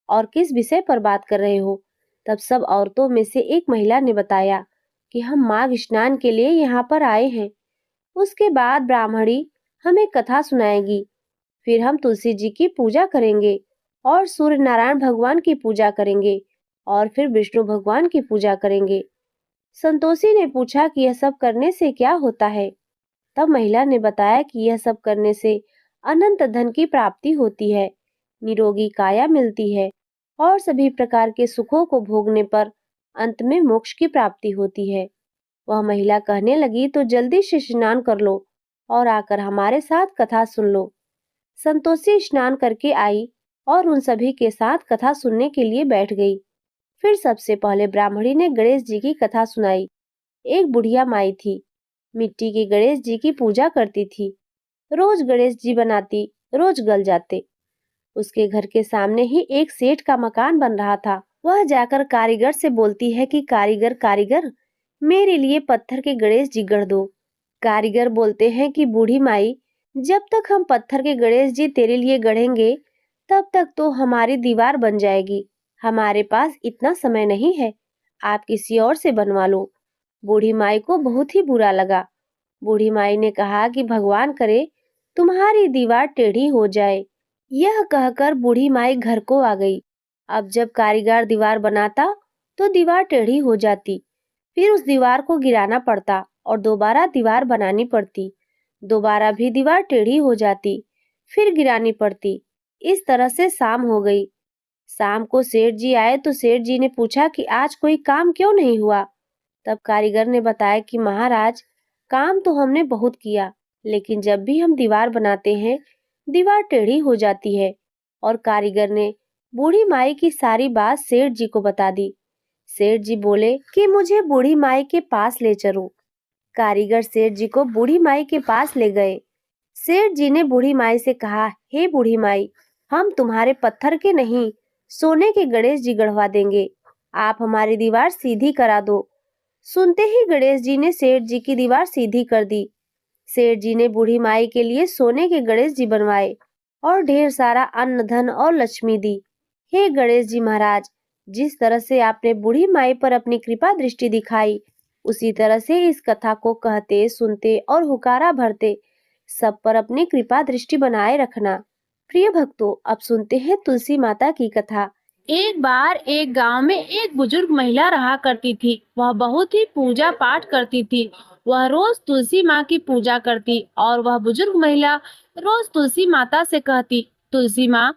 S1: और किस विषय पर बात कर रहे हो? तब सब औरतों में से एक महिला ने बताया कि हम माघ स्नान के लिए यहाँ पर आए हैं। उसके बाद ब्राह्मणी हमें कथा सुनाएगी। फिर हम तुलसी जी की पूजा करेंगे और सूर्य नारायण भगवान की पूजा करेंगे और फिर विष्णु भगवान की पूजा करेंगे। संतोषी ने पूछा कि यह सब करने से क्या होता है? तब महिला ने बताया कि यह सब करने से अनंत धन की प्राप्ति होती है, निरोगी काया मिलती है और सभी प्रकार के सुखों को भोगने पर अंत में मोक्ष की प्राप्ति होती है। वह महिला कहने लगी, तो जल्दी से स्नान कर लो और आकर हमारे साथ कथा सुन लो। संतोषी स्नान करके आई और उन सभी के साथ कथा सुनने के लिए बैठ गई। फिर सबसे पहले ब्राह्मणी ने गणेश जी की कथा सुनाई। एक बुढ़िया माई थी, मिट्टी के गणेश जी की पूजा करती थी। रोज गणेश जी बनाती, रोज गल जाते। उसके घर के सामने ही एक सेठ का मकान बन रहा था। वह जाकर कारीगर से बोलती है कि कारीगर कारीगर, मेरे लिए पत्थर के गणेश जी गढ़ दो। कारीगर बोलते हैं कि बूढ़ी माई, जब तक हम पत्थर के गणेश जी तेरे लिए गढ़ेंगे, तब तक तो हमारी दीवार बन जाएगी। हमारे पास इतना समय नहीं है, आप किसी और से बनवा लो। बूढ़ी माई को बहुत ही बुरा लगा। बूढ़ी माई ने कहा कि भगवान करे तुम्हारी दीवार टेढ़ी हो जाए। यह कहकर बूढ़ी माई घर को आ गई। अब जब कारीगर दीवार बनाता तो दीवार टेढ़ी हो जाती। फिर उस दीवार को गिराना पड़ता और दोबारा दीवार बनानी पड़ती। दोबारा भी दीवार टेढ़ी हो जाती, फिर गिरानी पड़ती। इस तरह से शाम हो गई। शाम को सेठ जी आए तो सेठ जी ने पूछा कि आज कोई काम क्यों नहीं हुआ। तब कारीगर ने बताया कि महाराज, काम तो हमने बहुत किया, लेकिन जब भी हम दीवार बनाते हैं, दीवार टेढ़ी हो जाती है। और कारीगर ने बूढ़ी माई की सारी बात सेठ जी को बता दी। सेठ जी बोले कि मुझे बूढ़ी माई के पास ले चलो। कारीगर सेठ जी को बूढ़ी माई के पास ले गए। सेठ जी ने बूढ़ी माई से कहा, हे बूढ़ी माई, हम तुम्हारे पत्थर के नहीं, सोने के गणेश जी गढ़वा देंगे। आप हमारी दीवार सीधी करा दो। सुनते ही गणेश जी ने सेठ जी की दीवार सीधी कर दी। सेठ जी ने बूढ़ी माई के लिए सोने के गणेश जी बनवाए और ढेर सारा अन्न धन और लक्ष्मी दी। हे गणेश जी महाराज, जिस तरह से आपने बूढ़ी माई पर अपनी कृपा दृष्टि दिखाई, उसी तरह से इस कथा को कहते, सुनते और हुकारा भरते सब पर अपनी कृपा दृष्टि बनाए रखना। प्रिय भक्तों, अब सुनते हैं तुलसी माता की कथा। एक बार एक गांव में एक बुजुर्ग महिला रहा करती थी। वह बहुत ही पूजा पाठ करती थी। वह रोज तुलसी माँ की पूजा करती और वह बुजुर्ग महिला रोज तुलसी माता से कहती, तुलसी माँ,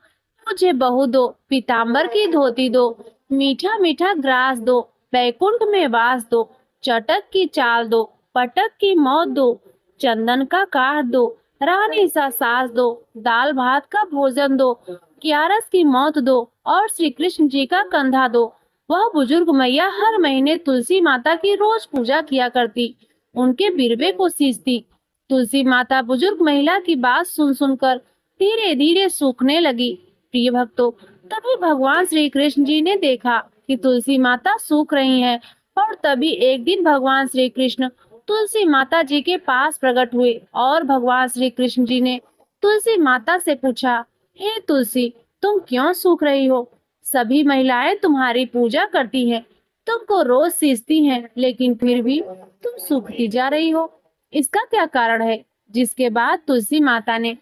S1: मुझे बहू दो, पीताम्बर की धोती दो, मीठा मीठा ग्रास दो, बैकुंठ में वास दो, चटक की चाल दो, पटक की मौत दो, चंदन का काढ़ दो, रानी सा सास दो, दाल भात का भोजन दो, ग्यारस की मौत दो और श्री कृष्ण जी का कंधा दो। वह बुजुर्ग मैया हर महीने तुलसी माता की रोज पूजा किया करती, उनके बिरबे को सींचती। तुलसी माता बुजुर्ग महिला की बात सुन सुनकर धीरे धीरे सूखने लगी। प्रिय भक्तों, तभी भगवान श्री कृष्ण जी ने देखा कि तुलसी माता सूख रही हैं और तभी एक दिन भगवान श्री कृष्ण तुलसी माता जी के पास प्रकट हुए और भगवान श्री कृष्ण जी ने तुलसी माता से पूछा, हे तुलसी, तुम क्यों सूख रही हो? सभी महिलाएं तुम्हारी पूजा करती हैं, तुमको रोज सींचती हैं, लेकिन फिर भी तुम सूखती जा रही हो। इसका क्या कारण है? जिसके बाद तुलसी माता ने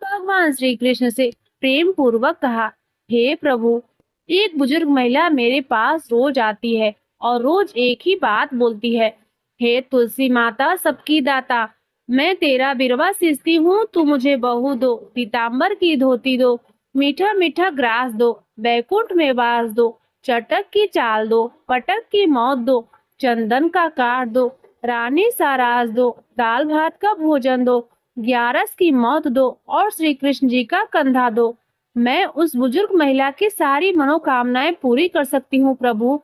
S1: भगवान श्री कृष्ण से प्रेम पूर्वक कहा, हे प्रभु, एक बुजुर्ग महिला मेरे पास रोज आती है और रोज एक ही बात बोलती है, हे तुलसी माता सबकी दाता, मैं तेरा बिरवा सींचती हूँ, तू मुझे बहू दो, पीताम्बर की धोती दो, मीठा मीठा ग्रास दो, बैकुंठ में वास दो, चटक की चाल दो, पटक की मौत दो, चंदन का काढ़ दो, रानी सा रास दो, दाल भात का भोजन दो, ग्यारस की मौत दो और श्री कृष्ण जी का कंधा दो। मैं उस बुजुर्ग महिला की सारी मनोकामनाएं पूरी कर सकती हूँ प्रभु,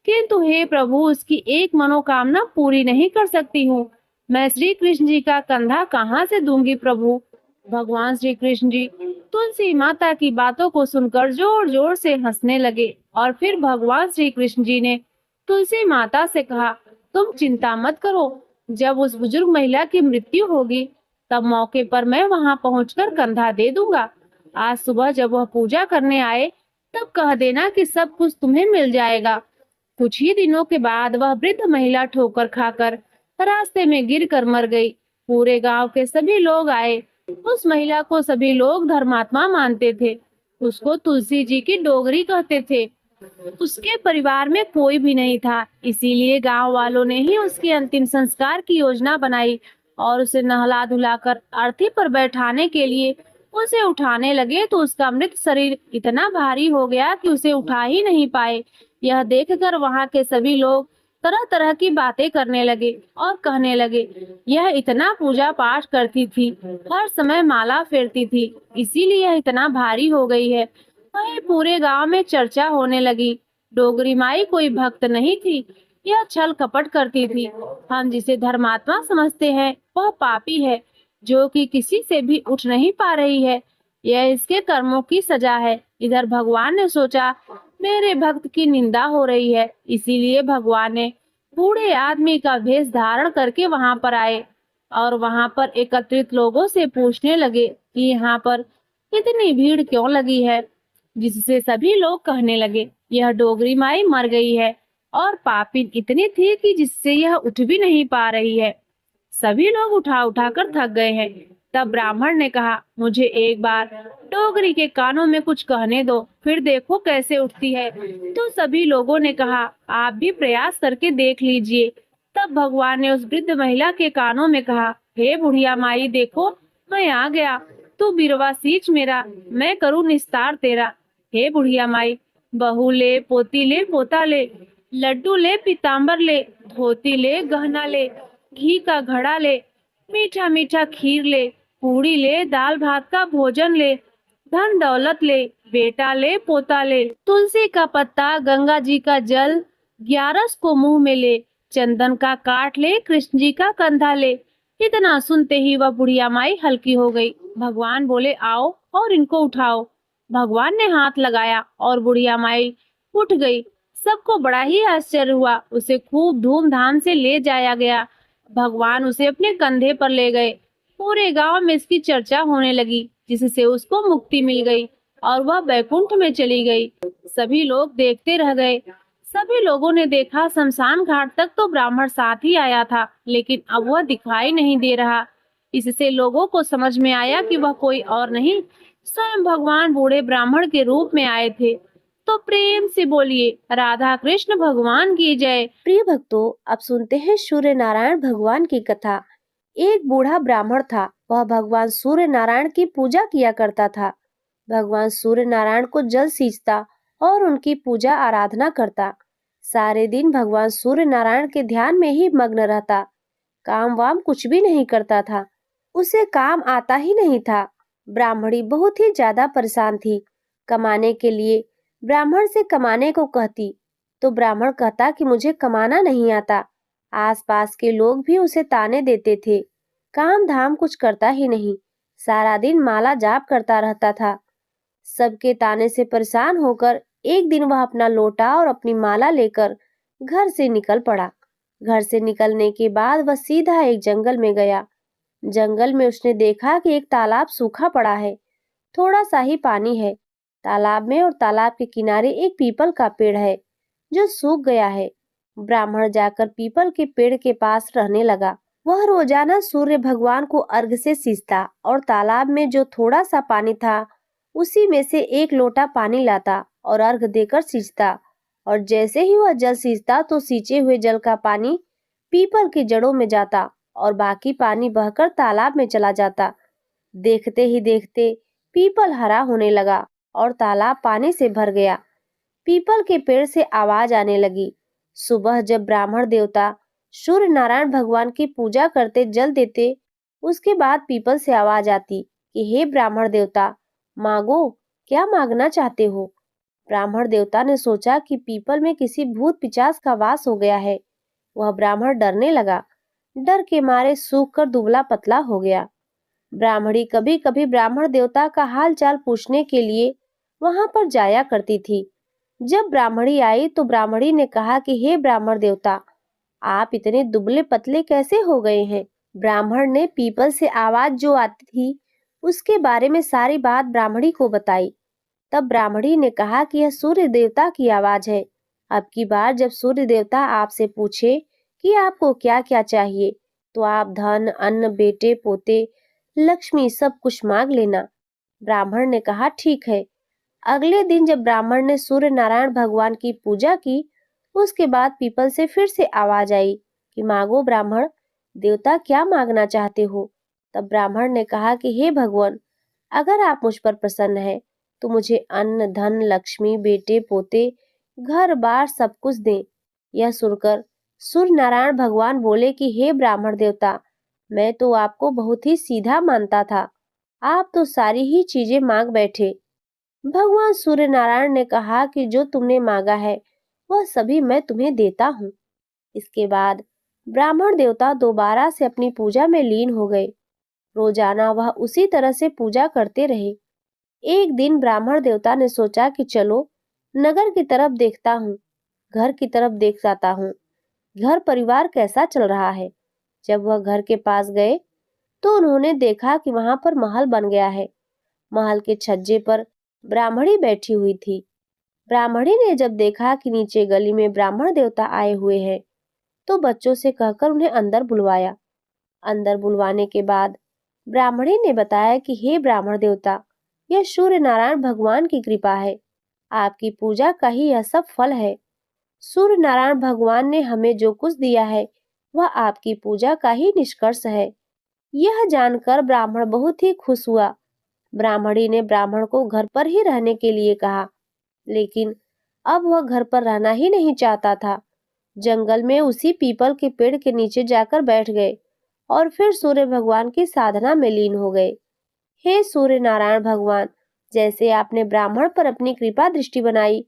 S1: किंतु हे प्रभु, उसकी एक मनोकामना पूरी नहीं कर सकती हूँ। मैं श्री कृष्ण जी का कंधा कहाँ से दूंगी प्रभु? भगवान श्री कृष्ण जी तुलसी माता की बातों को सुनकर जोर जोर से हंसने लगे और फिर भगवान श्री कृष्ण जी ने तुलसी माता से कहा, तुम चिंता मत करो, जब उस बुजुर्ग महिला की मृत्यु होगी तब मौके पर मैं वहां पहुंचकर कंधा दे दूंगा। आज सुबह जब वह पूजा करने आए तब कह देना कि सब कुछ तुम्हें मिल जाएगा। कुछ ही दिनों के बाद वह वृद्ध महिला ठोकर खाकर रास्ते में गिरकर मर गई। पूरे गांव के सभी लोग आए। उस महिला को सभी लोग धर्मात्मा मानते थे। उसको तुलसी जी की डोगरी कहते थे। उसके परिवार में कोई भी नहीं था, इसीलिए गांव वालों ने ही उसके अंतिम संस्कार की योजना बनाई और उसे नहला धुलाकर अर्थी पर बैठाने के लिए उसे उठाने लगे तो उसका मृत शरीर इतना भारी हो गया कि उसे उठा ही नहीं पाए। यह देखकर वहां के सभी लोग तरह तरह की बातें करने लगे और कहने लगे, यह इतना पूजा पाठ करती थी, हर समय माला फेरती थी, इसीलिए यह इतना भारी हो गई है। वही पूरे गांव में चर्चा होने लगी।
S2: डोगरी माई कोई भक्त नहीं थी, यह छल कपट करती थी। हम जिसे धर्मात्मा समझते हैं वह पापी है, जो कि किसी से भी उठ नहीं पा रही है। यह इसके कर्मों की सजा है। इधर भगवान ने सोचा मेरे भक्त की निंदा हो रही है, इसीलिए भगवान ने बूढ़े आदमी का भेष धारण करके वहां पर आए और वहां पर एकत्रित लोगों से पूछने लगे कि यहाँ पर इतनी भीड़ क्यों लगी है। जिससे सभी लोग कहने लगे यह डोगरी माई मर गई है और पापिन इतनी थी कि जिससे यह उठ भी नहीं पा रही है। सभी लोग उठा उठा कर थक गए हैं। तब ब्राह्मण ने कहा मुझे एक बार डोगरी के कानों में कुछ कहने दो, फिर देखो कैसे उठती है। तो सभी लोगों ने कहा आप भी प्रयास करके देख लीजिए। तब भगवान ने उस वृद्ध महिला के कानों में कहा हे बुढ़िया माई देखो, मैं आ गया। तू बिरवा सींच मेरा, मैं करूँ निस्तार तेरा। हे बुढ़िया माई, बहू ले, पोती ले, पोता ले, लड्डू ले, पीताम्बर ले, धोती ले, गहना ले, घी का घड़ा ले, मीठा मीठा खीर ले, पूड़ी ले, दाल भात का भोजन ले, धन दौलत ले, बेटा ले, पोता ले, तुलसी का पत्ता, गंगा जी का जल, 11 को मुंह में ले, चंदन का काट ले, कृष्ण जी का कंधा ले। इतना सुनते ही वह बुढ़िया माई हल्की हो गई। भगवान बोले आओ और इनको उठाओ। भगवान ने हाथ लगाया और बुढ़िया माई उठ गई। सबको बड़ा ही आश्चर्य हुआ। उसे खूब धूमधाम से ले जाया गया। भगवान उसे अपने कंधे पर ले गए। पूरे गांव में इसकी चर्चा होने लगी, जिससे उसको मुक्ति मिल गई और वह बैकुंठ में चली गई। सभी लोग देखते रह गए। सभी लोगों ने देखा शमशान घाट तक तो ब्राह्मण साथ ही आया था, लेकिन अब वह दिखाई नहीं दे रहा। इससे लोगों को समझ में आया कि वह कोई और नहीं, स्वयं भगवान बूढ़े ब्राह्मण के रूप में आए थे। तो प्रेम से बोलिए राधा कृष्ण भगवान की जय।
S1: प्रिय भक्तों, अब सुनते हैं सूर्य नारायण भगवान की कथा। एक बूढ़ा ब्राह्मण था। वह भगवान सूर्य नारायण की पूजा किया करता था। भगवान सूर्य नारायण को जल सींचता और उनकी पूजा आराधना करता। सारे दिन भगवान सूर्य नारायण के ध्यान में ही मग्न रहता। काम वाम कुछ भी नहीं करता था। उसे काम आता ही नहीं था। ब्राह्मणी बहुत ही ज्यादा परेशान थी। कमाने के लिए ब्राह्मण से कमाने को कहती तो ब्राह्मण कहता कि मुझे कमाना नहीं आता। आसपास के लोग भी उसे ताने देते थे। काम धाम कुछ करता ही नहीं, सारा दिन माला जाप करता रहता था। सबके ताने से परेशान होकर एक दिन वह अपना लोटा और अपनी माला लेकर घर से निकल पड़ा। घर से निकलने के बाद वह सीधा एक जंगल में गया। जंगल में उसने देखा कि एक तालाब सूखा पड़ा है। थोड़ा सा ही पानी है तालाब में और तालाब के किनारे एक पीपल का पेड़ है जो सूख गया है। ब्राह्मण जाकर पीपल के पेड़ के पास रहने लगा। वह रोजाना सूर्य भगवान को अर्घ से सींचता और तालाब में जो थोड़ा सा पानी था उसी में से एक लोटा पानी लाता और अर्घ देकर सींचता। और जैसे ही वह जल सींचता तो सींचे हुए जल का पानी पीपल की जड़ों में जाता और बाकी पानी बहकर तालाब में चला जाता। देखते ही देखते पीपल हरा होने लगा और तालाब पानी से भर गया। पीपल के पेड़ से आवाज आने लगी। सुबह जब ब्राह्मण देवता सूर्य नारायण भगवान की पूजा करते जल देते, उसके बाद पीपल से आवाज आती कि हे ब्राह्मण देवता, मांगो, क्या मांगना चाहते हो। ब्राह्मण देवता ने सोचा कि पीपल में किसी भूत पिशाच का वास हो गया है। वह ब्राह्मण डरने लगा। डर के मारे सूख कर दुबला पतला हो गया। ब्राह्मणी कभी कभी ब्राह्मण देवता का हाल चाल पूछने के लिए वहां पर जाया करती थी। जब ब्राह्मणी आई तो ब्राह्मणी ने कहा कि हे ब्राह्मण देवता, आप इतने दुबले पतले कैसे हो गए हैं। ब्राह्मण ने पीपल से आवाज जो आती थी उसके बारे में सारी बात ब्राह्मणी को बताई। तब ब्राह्मणी ने कहा कि यह सूर्य देवता की आवाज है। अब की बार जब सूर्य देवता आपसे पूछे कि आपको क्या क्या चाहिए तो आप धन, अन्न, बेटे, पोते, लक्ष्मी सब कुछ मांग लेना। ब्राह्मण ने कहा ठीक है। अगले दिन जब ब्राह्मण ने सूर्य नारायण भगवान की पूजा की, उसके बाद पीपल से फिर से आवाज आई कि मांगो ब्राह्मण देवता, क्या मांगना चाहते हो। तब ब्राह्मण ने कहा कि हे भगवान, अगर आप मुझ पर प्रसन्न है तो मुझे अन्न, धन, लक्ष्मी, बेटे, पोते, घर बार सब कुछ दें। यह सुनकर सूर्य नारायण भगवान बोले कि हे ब्राह्मण देवता, मैं तो आपको बहुत ही सीधा मानता था, आप तो सारी ही चीजें मांग बैठे। भगवान सूर्य नारायण ने कहा कि जो तुमने मांगा है वह सभी मैं तुम्हें देता हूँ। इसके बाद ब्राह्मण देवता दोबारा से अपनी पूजा में लीन हो गए। रोजाना वह उसी तरह से पूजा करते रहे। एक दिन ब्राह्मण देवता ने सोचा कि चलो नगर की तरफ देखता हूँ, घर की तरफ देख जाता हूँ, घर परिवार कैसा चल रहा है। जब वह घर के पास गए तो उन्होंने देखा कि वहां पर महल बन गया है। महल के छज्जे पर ब्राह्मणी बैठी हुई थी। ब्राह्मणी ने जब देखा कि नीचे गली में ब्राह्मण देवता आए हुए हैं, तो बच्चों से कहकर उन्हें अंदर बुलवाया। अंदर बुलवाने के बाद ब्राह्मणी ने बताया कि हे ब्राह्मण देवता, यह सूर्य नारायण भगवान की कृपा है। आपकी पूजा का ही यह सब फल है। सूर्य नारायण भगवान ने हमें जो कुछ दिया है वह आपकी पूजा का ही निष्कर्ष है। यह जानकर ब्राह्मण बहुत ही खुश हुआ। ब्राह्मणी ने ब्राह्मण को घर पर ही रहने के लिए कहा, लेकिन अब वह घर पर रहना ही नहीं चाहता था। जंगल में उसी पीपल के पेड़ के नीचे जाकर बैठ गए और फिर सूर्य भगवान की साधना में लीन हो गए। हे सूर्य नारायण भगवान, जैसे आपने ब्राह्मण पर अपनी कृपा दृष्टि बनाई,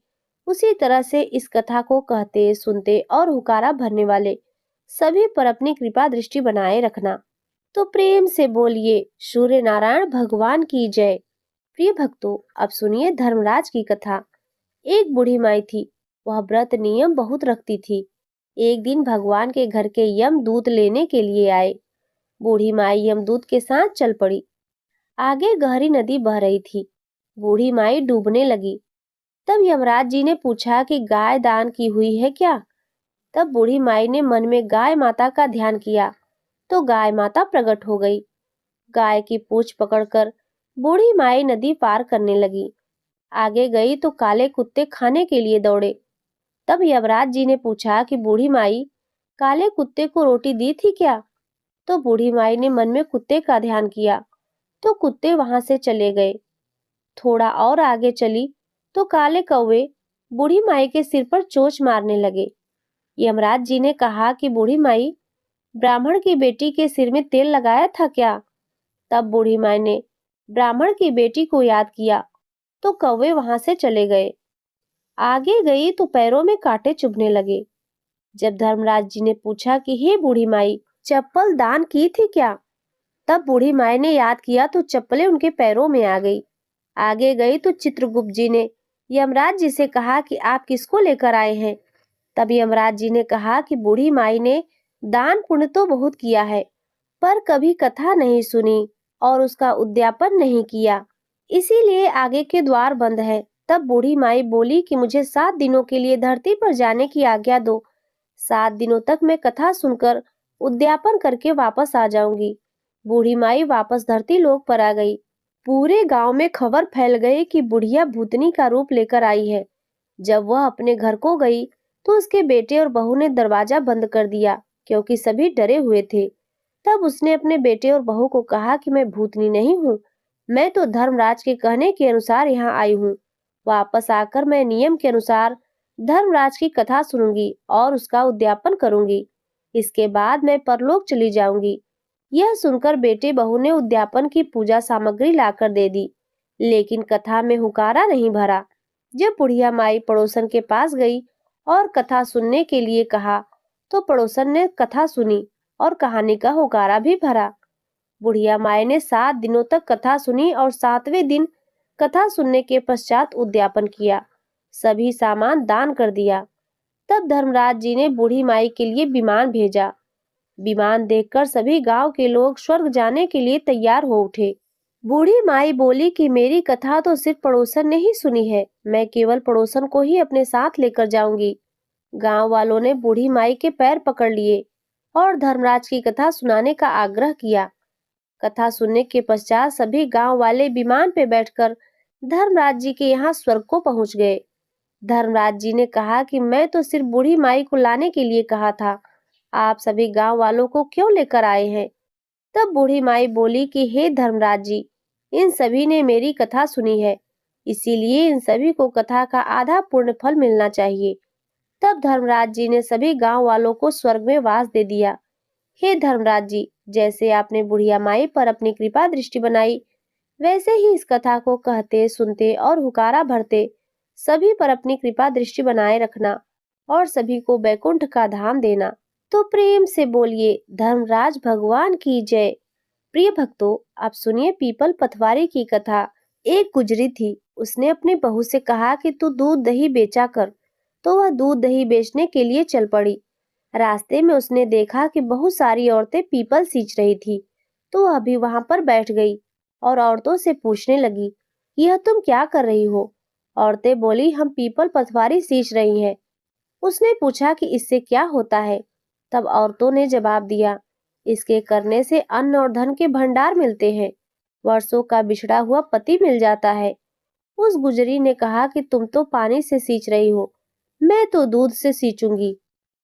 S1: उसी तरह से इस कथा को कहते, सुनते और हुकारा भरने वाले सभी पर अपनी कृपा दृष्टि बनाए रखना। तो प्रेम से बोलिए सूर्य नारायण भगवान की जय। प्रिय भक्तों, अब सुनिए धर्मराज की कथा। एक बूढ़ी माई थी। वह व्रत नियम बहुत रखती थी। एक दिन भगवान के घर के यमदूत लेने के लिए आए। बूढ़ी माई यमदूत के साथ चल पड़ी। आगे गहरी नदी बह रही थी। बूढ़ी माई डूबने लगी। तब यमराज जी ने पूछा कि गाय दान की हुई है क्या। तब बूढ़ी माई ने मन में गाय माता का ध्यान किया तो गाय माता प्रकट हो गई। गाय की पूंछ पकड़कर बूढ़ी माई नदी पार करने लगी। आगे गई तो काले कुत्ते खाने के लिए दौड़े। तब यमराज जी ने पूछा कि बूढ़ी माई, काले कुत्ते को रोटी दी थी क्या। तो बूढ़ी माई ने मन में कुत्ते का ध्यान किया तो कुत्ते वहां से चले गए। थोड़ा और आगे चली तो काले कौवे बूढ़ी माई के सिर पर चोंच मारने लगे। यमराज जी ने कहा कि बूढ़ी माई, ब्राह्मण की बेटी के सिर में तेल लगाया था क्या। तब बूढ़ी माई ने ब्राह्मण की बेटी को याद किया तो कौवे वहां से चले गए। आगे गई तो पैरों में कांटे चुभने लगे। जब धर्मराज जी ने पूछा कि हे बूढ़ी माई, चप्पल दान की थी क्या। तब बूढ़ी माई ने याद किया तो चप्पलें उनके पैरों में आ गई। आगे गई तो चित्रगुप्त जी ने यमराज जी से कहा कि आप किसको लेकर आए हैं। तब यमराज जी ने कहा कि बूढ़ी माई ने दान पुण्य तो बहुत किया है, पर कभी कथा नहीं सुनी और उसका उद्यापन नहीं किया, इसीलिए आगे के द्वार बंद है। तब बूढ़ी माई बोली कि मुझे 7 दिनों के लिए धरती पर जाने की आज्ञा दो। 7 दिनों तक मैं कथा सुनकर उद्यापन करके वापस आ जाऊंगी। बूढ़ी माई वापस धरती लोक पर आ गई। पूरे गांव में खबर फैल गई कि बुढ़िया भूतनी का रूप लेकर आई है। जब वह अपने घर को गई तो उसके बेटे और बहू ने दरवाजा बंद कर दिया, क्योंकि सभी डरे हुए थे। तब उसने अपने बेटे और बहू को कहा कि मैं भूतनी नहीं हूँ, मैं तो धर्मराज के कहने के अनुसार यहाँ आई हूँ। वापस आकर मैं नियम के अनुसार धर्मराज की कथा सुनूंगी और उसका उद्यापन करूंगी। इसके बाद मैं परलोक चली जाऊंगी। यह सुनकर बेटे बहू ने उद्यापन की पूजा सामग्री लाकर दे दी, लेकिन कथा में हुकारा नहीं भरा। जब बुढ़िया माई पड़ोसन के पास गई और कथा सुनने के लिए कहा तो पड़ोसन ने कथा सुनी और कहानी का हुकारा भी भरा। बुढ़िया माई ने 7 दिनों तक कथा सुनी और 7वें दिन कथा सुनने के पश्चात उद्यापन किया। सभी सामान दान कर दिया। तब धर्मराज जी ने बूढ़ी माई के लिए विमान भेजा। विमान देखकर सभी गांव के लोग स्वर्ग जाने के लिए तैयार हो उठे। बूढ़ी माई बोली कि मेरी कथा तो सिर्फ पड़ोसन ने ही सुनी है, मैं केवल पड़ोसन को ही अपने साथ लेकर जाऊंगी। गांव वालों ने बूढ़ी माई के पैर पकड़ लिए और धर्मराज की कथा सुनाने का आग्रह किया। कथा सुनने के पश्चात सभी गांव वाले विमान पे बैठकर धर्मराज जी के यहाँ स्वर्ग को पहुंच गए। धर्मराज जी ने कहा कि मैं तो सिर्फ बूढ़ी माई को लाने के लिए कहा था, आप सभी गांव वालों को क्यों लेकर आए हैं। तब बूढ़ी माई बोली कि हे धर्मराज जी, इन सभी ने मेरी कथा सुनी है, इसीलिए इन सभी को कथा का आधा पूर्ण फल मिलना चाहिए। तब धर्मराज जी ने सभी गांव वालों को स्वर्ग में वास दे दिया। हे धर्मराज जी, जैसे आपने बुढ़िया माई पर अपनी कृपा दृष्टि बनाई, वैसे ही इस कथा को कहते, सुनते और हुकारा भरते सभी पर अपनी कृपा दृष्टि बनाए रखना और सभी को बैकुंठ का धाम देना। तो प्रेम से बोलिए धर्मराज भगवान की जय। प्रिय भक्तों, आप सुनिए पीपल पथवारी की कथा। एक गुजरी थी, उसने अपनी बहू से कहा कि तू दूध दही बेचा कर। तो वह दूध दही बेचने के लिए चल पड़ी। रास्ते में उसने देखा कि बहुत सारी औरतें पीपल सींच रही थी, तो वह भी वहां पर बैठ गई और औरतों से पूछने लगी, यह तुम क्या कर रही हो? औरतें बोली, हम पीपल पथवारी सींच रही हैं। उसने पूछा कि इससे क्या होता है? तब औरतों ने जवाब दिया, इसके करने से अन्न और धन के भंडार मिलते हैं, वर्षों का बिछड़ा हुआ पति मिल जाता है। उस गुजरी ने कहा कि तुम तो पानी से सींच रही हो, मैं तो दूध से सींचूंगी।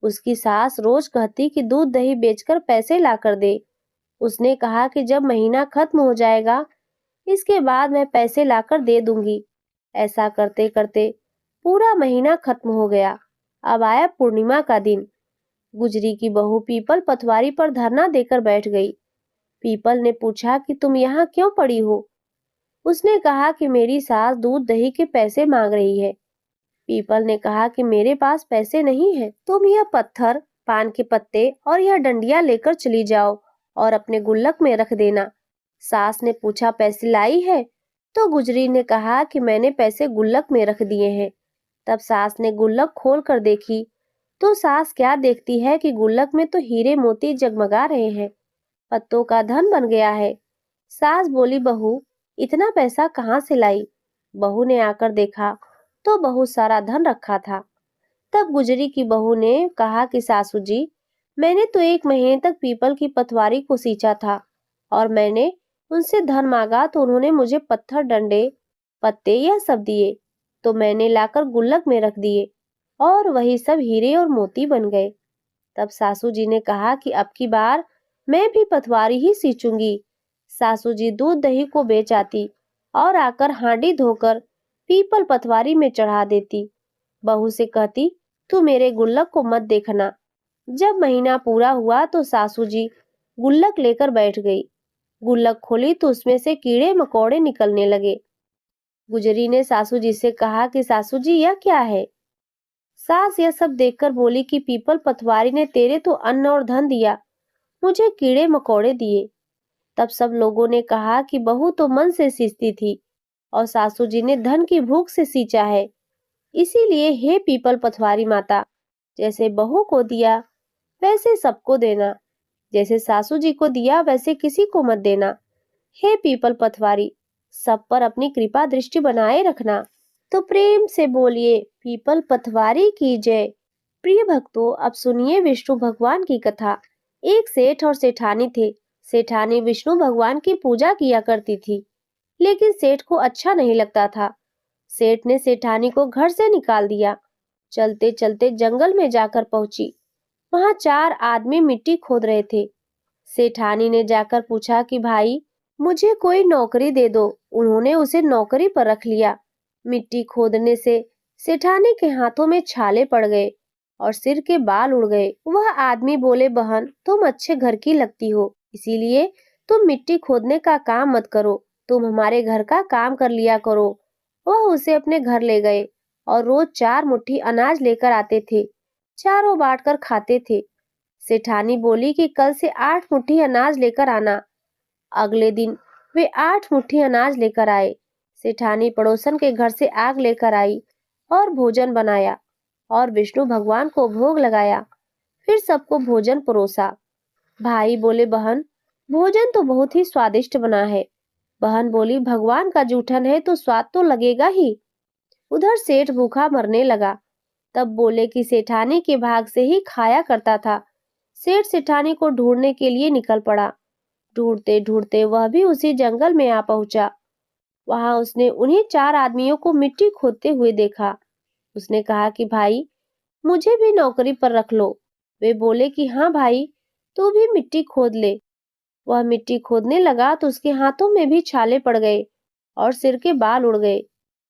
S1: उसकी सास रोज कहती कि दूध दही बेचकर पैसे ला कर दे। उसने कहा कि जब महीना खत्म हो जाएगा, इसके बाद मैं पैसे लाकर दे दूंगी। ऐसा करते करते पूरा महीना खत्म हो गया। अब आया पूर्णिमा का दिन। गुजरी की बहू पीपल पथवारी पर धरना देकर बैठ गई। पीपल ने पूछा कि तुम यहाँ क्यों पड़ी हो? उसने कहा कि मेरी सास दूध दही के पैसे मांग रही है। पीपल ने कहा कि मेरे पास पैसे नहीं है, तुम यह पत्थर, पान के पत्ते और यह डंडियां लेकर चली जाओ और अपने गुल्लक में रख देना। सास ने पूछा, पैसे लाई है? तो गुजरी ने कहा कि मैंने पैसे गुल्लक में रख दिए हैं। तब सास ने गुल्लक खोल कर देखी, तो सास क्या देखती है कि गुल्लक में तो हीरे मोती जगमगा रहे हैं, पत्तों का धन बन गया है। सास बोली, बहू इतना पैसा कहाँ से लाई? बहू ने आकर देखा तो बहुत सारा धन रखा था। तब गुजरी की बहू ने कहा कि सासू जी, मैंने तो 1 महीने तक पीपल की पतवारी को सींचा था और मैंने उनसे धन मांगा तो उन्होंने मुझे पत्थर, डंडे, पत्ते यह सब दिए, तो मैंने लाकर गुल्लक में रख दिए और वही सब हीरे और मोती बन गए। तब सासू जी ने कहा कि अब की बार मैं भी पतवारी ही सींचूंगी। सासू जी दूध दही को बेच आती और आकर हांडी धोकर पीपल पतवारी में चढ़ा देती। बहू से कहती, तू मेरे गुल्लक को मत देखना। जब महीना पूरा हुआ तो सासू जी गुल्लक लेकर बैठ गई। गुल्लक खोली तो उसमें से कीड़े मकोड़े निकलने लगे। गुजरी ने सासू जी से कहा कि सासू जी यह क्या है? सास यह सब देखकर बोली कि पीपल पतवारी ने तेरे तो अन्न और धन दिया, मुझे कीड़े मकोड़े दिए। तब सब लोगों ने कहा कि बहू तो मन से सींचती थी और सासू जी ने धन की भूख से सींचा है। इसीलिए हे पीपल पथवारी माता, जैसे बहू को दिया वैसे सबको देना, जैसे सासू जी को दिया वैसे किसी को मत देना। हे पीपल पथवारी, सब पर अपनी कृपा दृष्टि बनाए रखना। तो प्रेम से बोलिए पीपल पथवारी की जय। प्रिय भक्तों, अब सुनिए विष्णु भगवान की कथा। एक सेठ और सेठानी थे। सेठानी विष्णु भगवान की पूजा किया करती थी, लेकिन सेठ को अच्छा नहीं लगता था। सेठ ने सेठानी को घर से निकाल दिया। चलते चलते जंगल में जाकर पहुंची। वहां 4 आदमी मिट्टी खोद रहे थे। सेठानी ने जाकर पूछा कि भाई, मुझे कोई नौकरी दे दो। उन्होंने उसे नौकरी पर रख लिया। मिट्टी खोदने से सेठानी के हाथों में छाले पड़ गए और सिर के बाल उड़ गए। वह आदमी बोले, बहन तुम अच्छे घर की लगती हो, इसीलिए तुम मिट्टी खोदने का काम मत करो, तुम हमारे घर का काम कर लिया करो। वह उसे अपने घर ले गए और रोज 4 मुट्ठी अनाज लेकर आते थे। चारों बांटकर खाते थे। सेठानी बोली कि कल से 8 मुट्ठी अनाज लेकर आना। अगले दिन वे 8 मुट्ठी अनाज लेकर आए। सेठानी पड़ोसन के घर से आग लेकर आई और भोजन बनाया और विष्णु भगवान को भोग लगाया। फिर सबको भोजन परोसा। भाई बोले, बहन भोजन तो बहुत ही स्वादिष्ट बना है। बहन बोली, भगवान का जूठन है तो स्वाद तो लगेगा ही। उधर सेठ भूखा मरने लगा। तब बोले कि सेठानी के भाग से ही खाया करता था। सेठ सेठानी को ढूंढने के लिए निकल पड़ा। ढूंढते ढूंढते वह भी उसी जंगल में आ पहुंचा। वहां उसने उन्हीं 4 आदमियों को मिट्टी खोदते हुए देखा। उसने कहा कि भाई, मुझे भी नौकरी पर रख लो। वे बोले कि हाँ भाई, तू भी मिट्टी खोद ले। वह मिट्टी खोदने लगा तो उसके हाथों में भी छाले पड़ गए और सिर के बाल उड़ गए।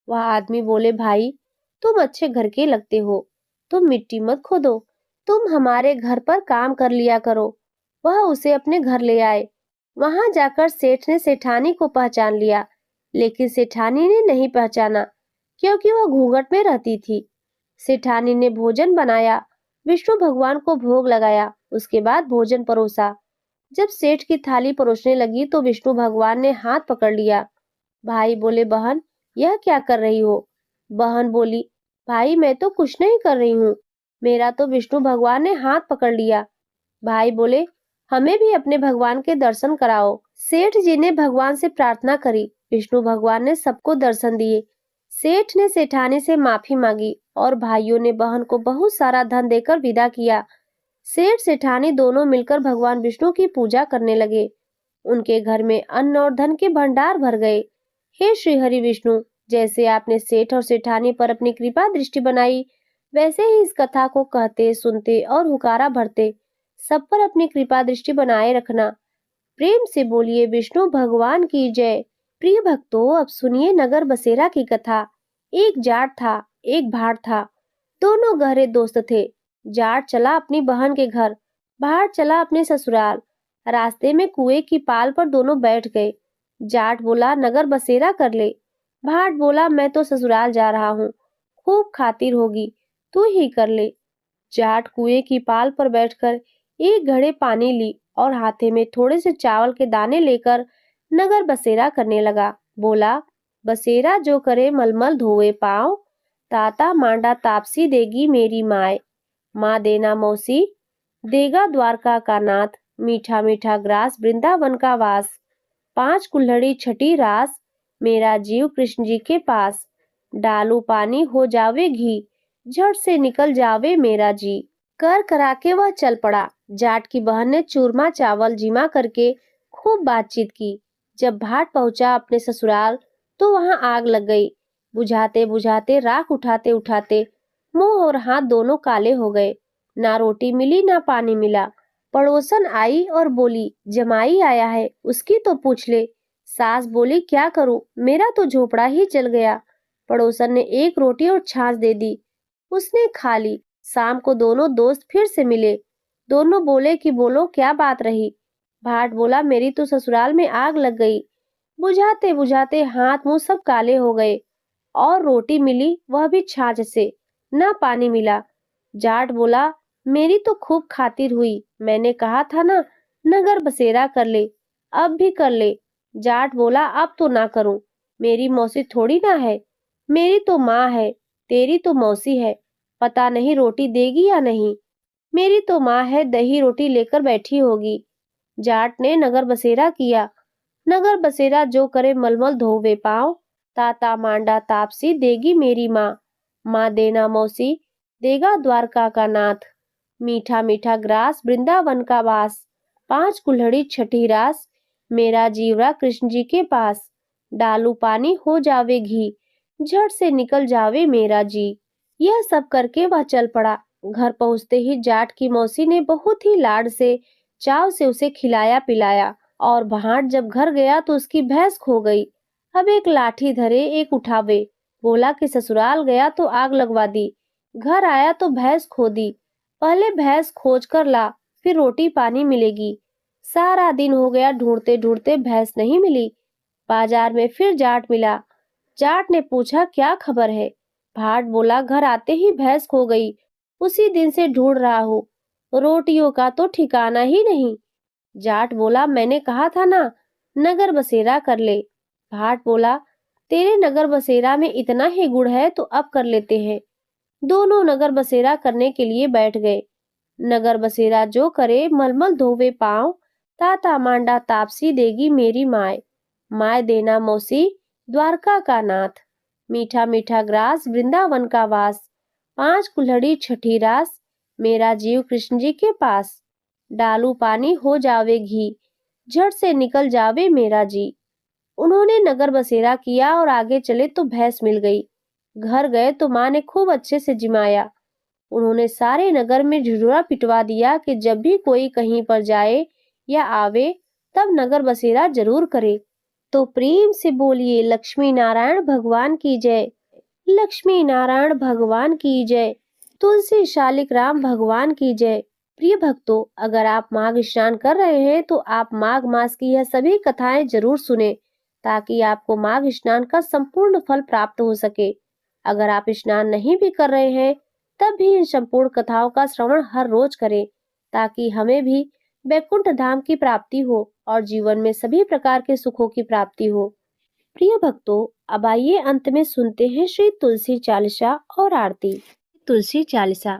S1: वह आदमी बोले, भाई तुम अच्छे घर के लगते हो, तुम मिट्टी मत खोदो, तुम हमारे घर पर काम कर लिया करो। वह उसे अपने घर ले आए। वहां जाकर सेठ ने सेठानी को पहचान लिया, लेकिन सेठानी ने नहीं पहचाना, क्योंकि वह घूंघट में रहती थी। सेठानी ने भोजन बनाया, विष्णु भगवान को भोग लगाया, उसके बाद भोजन परोसा। जब सेठ की थाली परोसने लगी तो विष्णु भगवान ने हाथ पकड़ लिया। भाई बोले, बहन यह क्या कर रही हो? बहन बोली, भाई मैं तो कुछ नहीं कर रही हूँ, मेरा तो विष्णु भगवान ने हाथ पकड़ लिया। भाई बोले, हमें भी अपने भगवान के दर्शन कराओ। सेठ जी ने भगवान से प्रार्थना करी, विष्णु भगवान ने सबको दर्शन दिए। सेठ ने सेठानी से माफी मांगी और भाइयों ने बहन को बहुत सारा धन देकर विदा किया। सेठ सेठानी दोनों मिलकर भगवान विष्णु की पूजा करने लगे। उनके घर में अन्न और धन के भंडार भर गए। हे श्री हरि विष्णु, जैसे आपने सेठ और सेठानी पर अपनी कृपा दृष्टि बनाई, वैसे ही इस कथा को कहते, सुनते और हुकारा भरते सब पर अपनी कृपा दृष्टि बनाए रखना। प्रेम से बोलिए विष्णु भगवान की जय। प्रिय भक्तों, अब सुनिए नगर बसेरा की कथा। एक जाट था, एक भाट था। दोनों गहरे दोस्त थे। जाट चला अपनी बहन के घर, भाट चला अपने ससुराल। रास्ते में कुएं की पाल पर दोनों बैठ गए। जाट बोला, नगर बसेरा कर ले। भाट बोला, मैं तो ससुराल जा रहा हूँ, खूब खातिर होगी, तू ही कर ले। जाट कुएं की पाल पर बैठकर एक घड़े पानी ली और हाथे में थोड़े से चावल के दाने लेकर नगर बसेरा करने लगा। बोला, बसेरा जो करे मलमल धोए पाँव, ताता मांडा तापसी देगी मेरी माए। माँ देना मौसी, देगा द्वारका का नाथ, मीठा मीठा ग्रास वृंदावन का वास। 5 कुल्हड़ी छठी रास, मेरा जीव कृष्ण जी के पास। डालू पानी हो जावे घी, झट से निकल जावे मेरा जी। कर करा के वह चल पड़ा। जाट की बहन ने चूरमा चावल जिमा करके खूब बातचीत की। जब भाट पहुंचा अपने ससुराल तो वहां आग लग गई। बुझाते बुझाते, राख उठाते उठाते मुंह और हाथ दोनों काले हो गए। ना रोटी मिली ना पानी मिला। पड़ोसन आई और बोली, जमाई आया है, उसकी तो पूछ ले। सास बोली, क्या करूं, मेरा तो झोपड़ा ही जल गया। पड़ोसन ने एक रोटी और छाछ दे दी, उसने खा ली। शाम को दोनों दोस्त फिर से मिले। दोनों बोले कि बोलो क्या बात रही। भाट बोला, मेरी तो ससुराल में आग लग गई। बुझाते बुझाते हाथ मुंह सब काले हो गए और रोटी मिली, वह भी छाछ से, ना पानी मिला। जाट बोला, मेरी तो खूब खातिर हुई, मैंने कहा था ना नगर बसेरा कर ले, अब भी कर ले। जाट बोला, अब तो ना करूं, मेरी मौसी थोड़ी ना है, मेरी तो माँ है, तेरी तो मौसी है, पता नहीं रोटी देगी या नहीं। मेरी तो माँ है, दही रोटी लेकर बैठी होगी। जाट ने नगर बसेरा किया। नगर बसेरा जो करे मलमल धोवे पाँव, ताता मांडा तापसी देगी मेरी माँ। माँ देना मौसी, देगा द्वारका का नाथ, मीठा मीठा ग्रास वृंदावन का वास। 5 कुल्हड़ी छठी रास, मेरा जीवरा कृष्ण जी के पास। डालू पानी हो जावे घी, झट से निकल जावे मेरा जी। यह सब करके वह चल पड़ा। घर पहुंचते ही जाट की मौसी ने बहुत ही लाड से, चाव से उसे खिलाया पिलाया। और भाट जब घर गया तो उसकी भैंस खो गई। अब एक लाठी धरे एक उठावे, बोला कि ससुराल गया तो आग लगवा दी, घर आया तो भैंस खो दी। पहले भैंस खोज कर ला, फिर रोटी पानी मिलेगी। सारा दिन हो गया ढूंढते ढूंढते भैंस नहीं मिली। बाजार में फिर जाट मिला। जाट ने पूछा, क्या खबर है? भाट बोला, घर आते ही भैंस खो गई, उसी दिन से ढूंढ रहा हूँ, रोटियों का तो ठिकाना ही नहीं। जाट बोला, मैंने कहा था ना नगर बसेरा कर ले। भाट बोला, तेरे नगर बसेरा में इतना ही गुड़ है तो अब कर लेते हैं। दोनों नगर बसेरा करने के लिए बैठ गए। नगर बसेरा जो करे मलमल धोवे पाँव, ताता मांडा तापसी देगी मेरी माए। माए देना मौसी, द्वारका का नाथ, मीठा मीठा ग्रास वृंदावन का वास। 5 कुल्हड़ी छठी रास, मेरा जीव कृष्ण जी के पास। डालू पानी हो जावे घी, झट से निकल जावे मेरा जी। उन्होंने नगर बसेरा किया और आगे चले तो भैंस मिल गई। घर गए तो माँ ने खूब अच्छे से जिमाया। उन्होंने सारे नगर में ढिढोरा पिटवा दिया कि जब भी कोई कहीं पर जाए या आवे तब नगर बसेरा जरूर करे। तो प्रेम से बोलिए लक्ष्मी नारायण भगवान की जय। लक्ष्मी नारायण भगवान की जय। तुलसी शालिक राम भगवान की जय। प्रिय भक्तों, अगर आप माघ स्नान कर रहे हैं तो आप माघ मास की यह सभी कथाएं जरूर सुने, ताकि आपको माघ स्नान का संपूर्ण फल प्राप्त हो सके। अगर आप स्नान नहीं भी कर रहे हैं तब भी इन संपूर्ण कथाओं का श्रवण हर रोज करें, ताकि हमें भी वैकुंठ धाम की प्राप्ति हो और जीवन में सभी प्रकार के सुखों की प्राप्ति हो। प्रिय भक्तों, अब आइए अंत में सुनते हैं श्री तुलसी चालीसा और आरती। तुलसी चालीसा।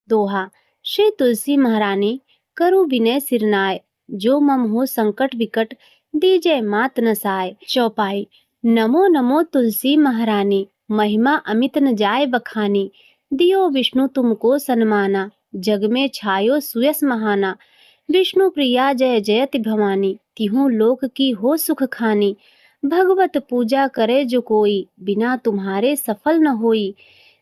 S1: दोहा। श्री तुलसी महारानी करु विनय सिरनाय, जो मम हो संकट विकट दीजय मात नसाय। चौपाई। नमो नमो तुलसी महारानी, महिमा अमित न जाय बखानी। दियो विष्णु तुमको सन्माना, जग में छायो सुयस महाना। विष्णु प्रिया जय जयति भवानी, तिहु लोक की हो सुख खानी। भगवत पूजा करे जो कोई, बिना तुम्हारे सफल न होई।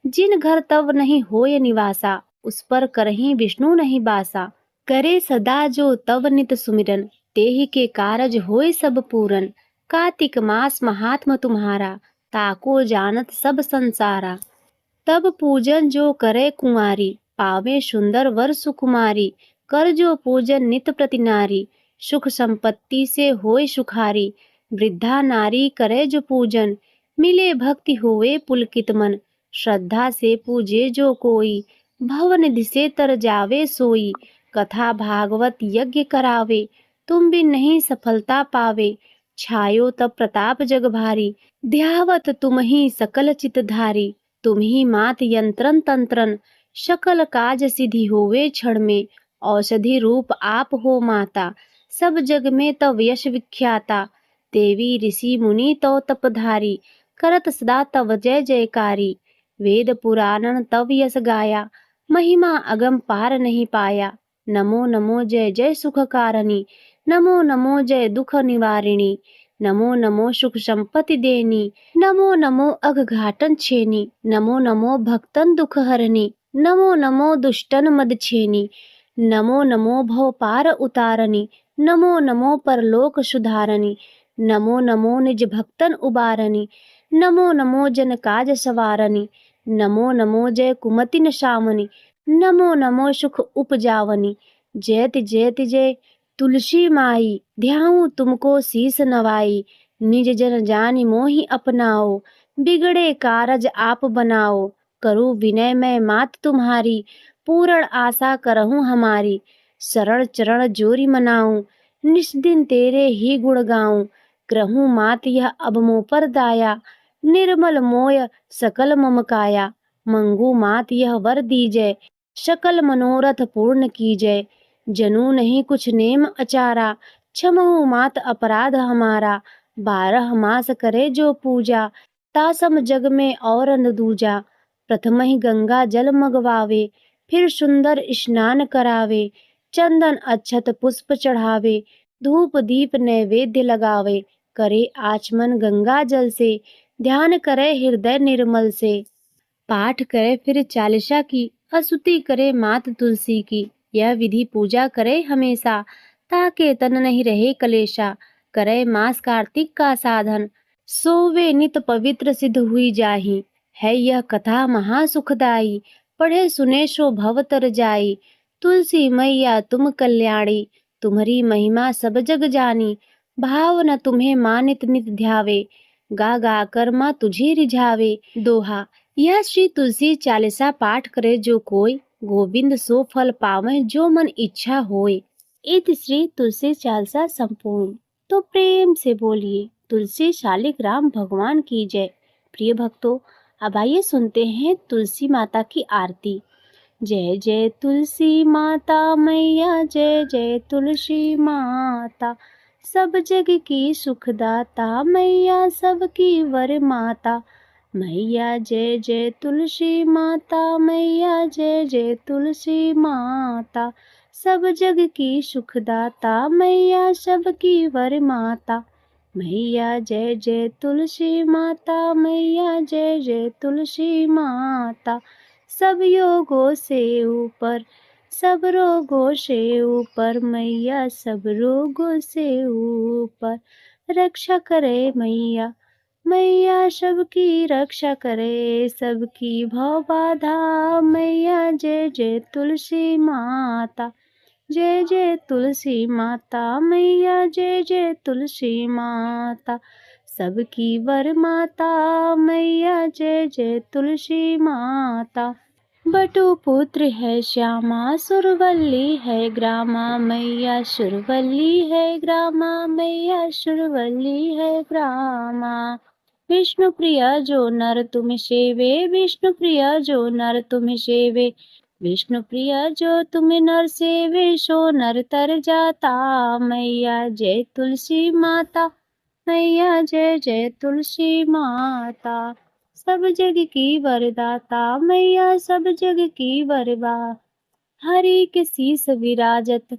S1: जिन घर तव नहीं होय निवासा, उस पर करहीं विष्णु नहीं बासा। करे सदा जो तव नित सुमिरन, तेहि के कारज होय सब पूरन। कार्तिक मास महात्म तुम्हारा, ताको जानत सब संसारा। तब पूजन जो करे कुंवारी, पावे सुंदर वर सुकुमारी। कर जो पूजन नित प्रति नारी, सुख संपत्ति से होय सुखारी। वृद्धा नारी करे जो पूजन, मिले भक्ति होवे पुलकित मन। श्रद्धा से पूजे जो कोई, भव निधि से तर जावे सोई। कथा भागवत यज्ञ करावे, तुम भी नहीं सफलता पावे। छायो तब प्रताप जग भारी, ध्यावत तुम ही सकल चित धारी। तुम ही मात यंत्रन तंत्रन, सकल काज सिद्धि होवे क्षण में। औषधि रूप आप हो माता, सब जग में तव यश विख्याता। देवी ऋषि मुनि तो तपधारी, करत सदा तव जय जयकारी। वेद पुराणन तव यश गाया, महिमा अगम पार नहीं पाया। नमो नमो जय जय सुख कारणी, नमो नमो जय दुख निवारिणी। नमो नमो सुख संपत्ति देनी, नमो नमो अघघाटन छेनी। नमो नमो भक्तन दुख हरनी, नमो नमो दुष्टन मद छेनी। नमो नमो भव पार उतारनी, नमो नमो परलोक सुधारनी। नमो नमो निज भक्तन उबारनी, नमो नमो जन काज सवारनी। नमो नमो जय कुमति नशामनी, नमो नमो सुख उपजावनी। जयति जयति जय तुलसी माई, ध्याऊं तुमको शीस नवाई। निज जन जानि मोहि अपनाओ, बिगड़े कारज आप बनाओ। करूं विनय मैं मात तुम्हारी, पूर्ण आशा करहूं हमारी। शरण चरण जोरी मनाऊं, निस दिन तेरे ही गुण गाऊं। ग्रहूं मात यह अब मोह पर दाया, निर्मल मोय सकल मम काया। मंगू मात यह वर दीजय, सकल मनोरथ पूर्ण कीजय। जनू नहीं कुछ नेम अचारा, क्षमहु मात अपराध हमारा। 12 मास करे जो पूजा, तासम जग में और न दूजा। प्रथम ही गंगा जल मगवावे, फिर सुंदर स्नान करावे। चंदन अक्षत पुष्प चढ़ावे, धूप दीप नैवेद्य लगावे। करे आचमन गंगा जल से, ध्यान करे हृदय निर्मल से। पाठ करे फिर चालीसा की, स्तुति करे मात तुलसी की। यह विधि पूजा करे हमेशा, ताके तन नहीं रहे कलेशा। करे मास कार्तिक का साधन, सोवे नित पवित्र सिद्ध हुई जाही। है यह कथा महा सुखदाई, पढ़े सुने सो भव तर जाई। तुलसी मैया तुम कल्याणी, तुम्हारी महिमा सब जग जानी। भाव न तुम्हें मानित नित ध्यावे, गा गा कर माँ तुझे रिझावे। दोहा। यह श्री तुलसी चालीसा पाठ करे जो कोई, गोविंद सो फल पावे जो मन इच्छा होय। इति श्री तुलसी चालीसा संपूर्ण। तो प्रेम से बोलिए तुलसी शालिक राम भगवान की जय। प्रिय भक्तों, अब आइए सुनते हैं तुलसी माता की आरती। जय जय तुलसी माता मैया, जय जय तुलसी माता। सब जग की सुखदाता मैया, सबकी वर माता। मैया जय जय तुलसी माता, मैया जय जय तुलसी माता। सब जग की सुखदाता मैया, सबकी वर माता। मैया जय जय तुलसी माता, मैया जय जय तुलसी माता। सब योगों से ऊपर, सब रोगों से ऊपर, मैया सब रोगों से ऊपर। रक्षा करे मैया, मैया सबकी रक्षा करे, सबकी भव बाधा। मैया जय जय तुलसी माता, जय जय तुलसी माता। मैया जय जय तुलसी माता, सबकी वर माता। मैया जय जय तुलसी माता।
S2: बटु पुत्र है श्यामा, सुरवल्ली है ग्रामा, मैया सुरवल्ली है ग्रामा, मैया सुरवल्ली है ग्रामा। विष्णु प्रिया जो नर तुम सेवे, विष्णु प्रिया जो नर तुम सेवे, विष्णु प्रिया जो तुम नर सेवे, सो नर तर जाता। मैया जय तुलसी माता, मैया जय जय तुलसी माता। सब जग की वरदाता, मैया सब जग की वरदा। हरि के शीस विराजत,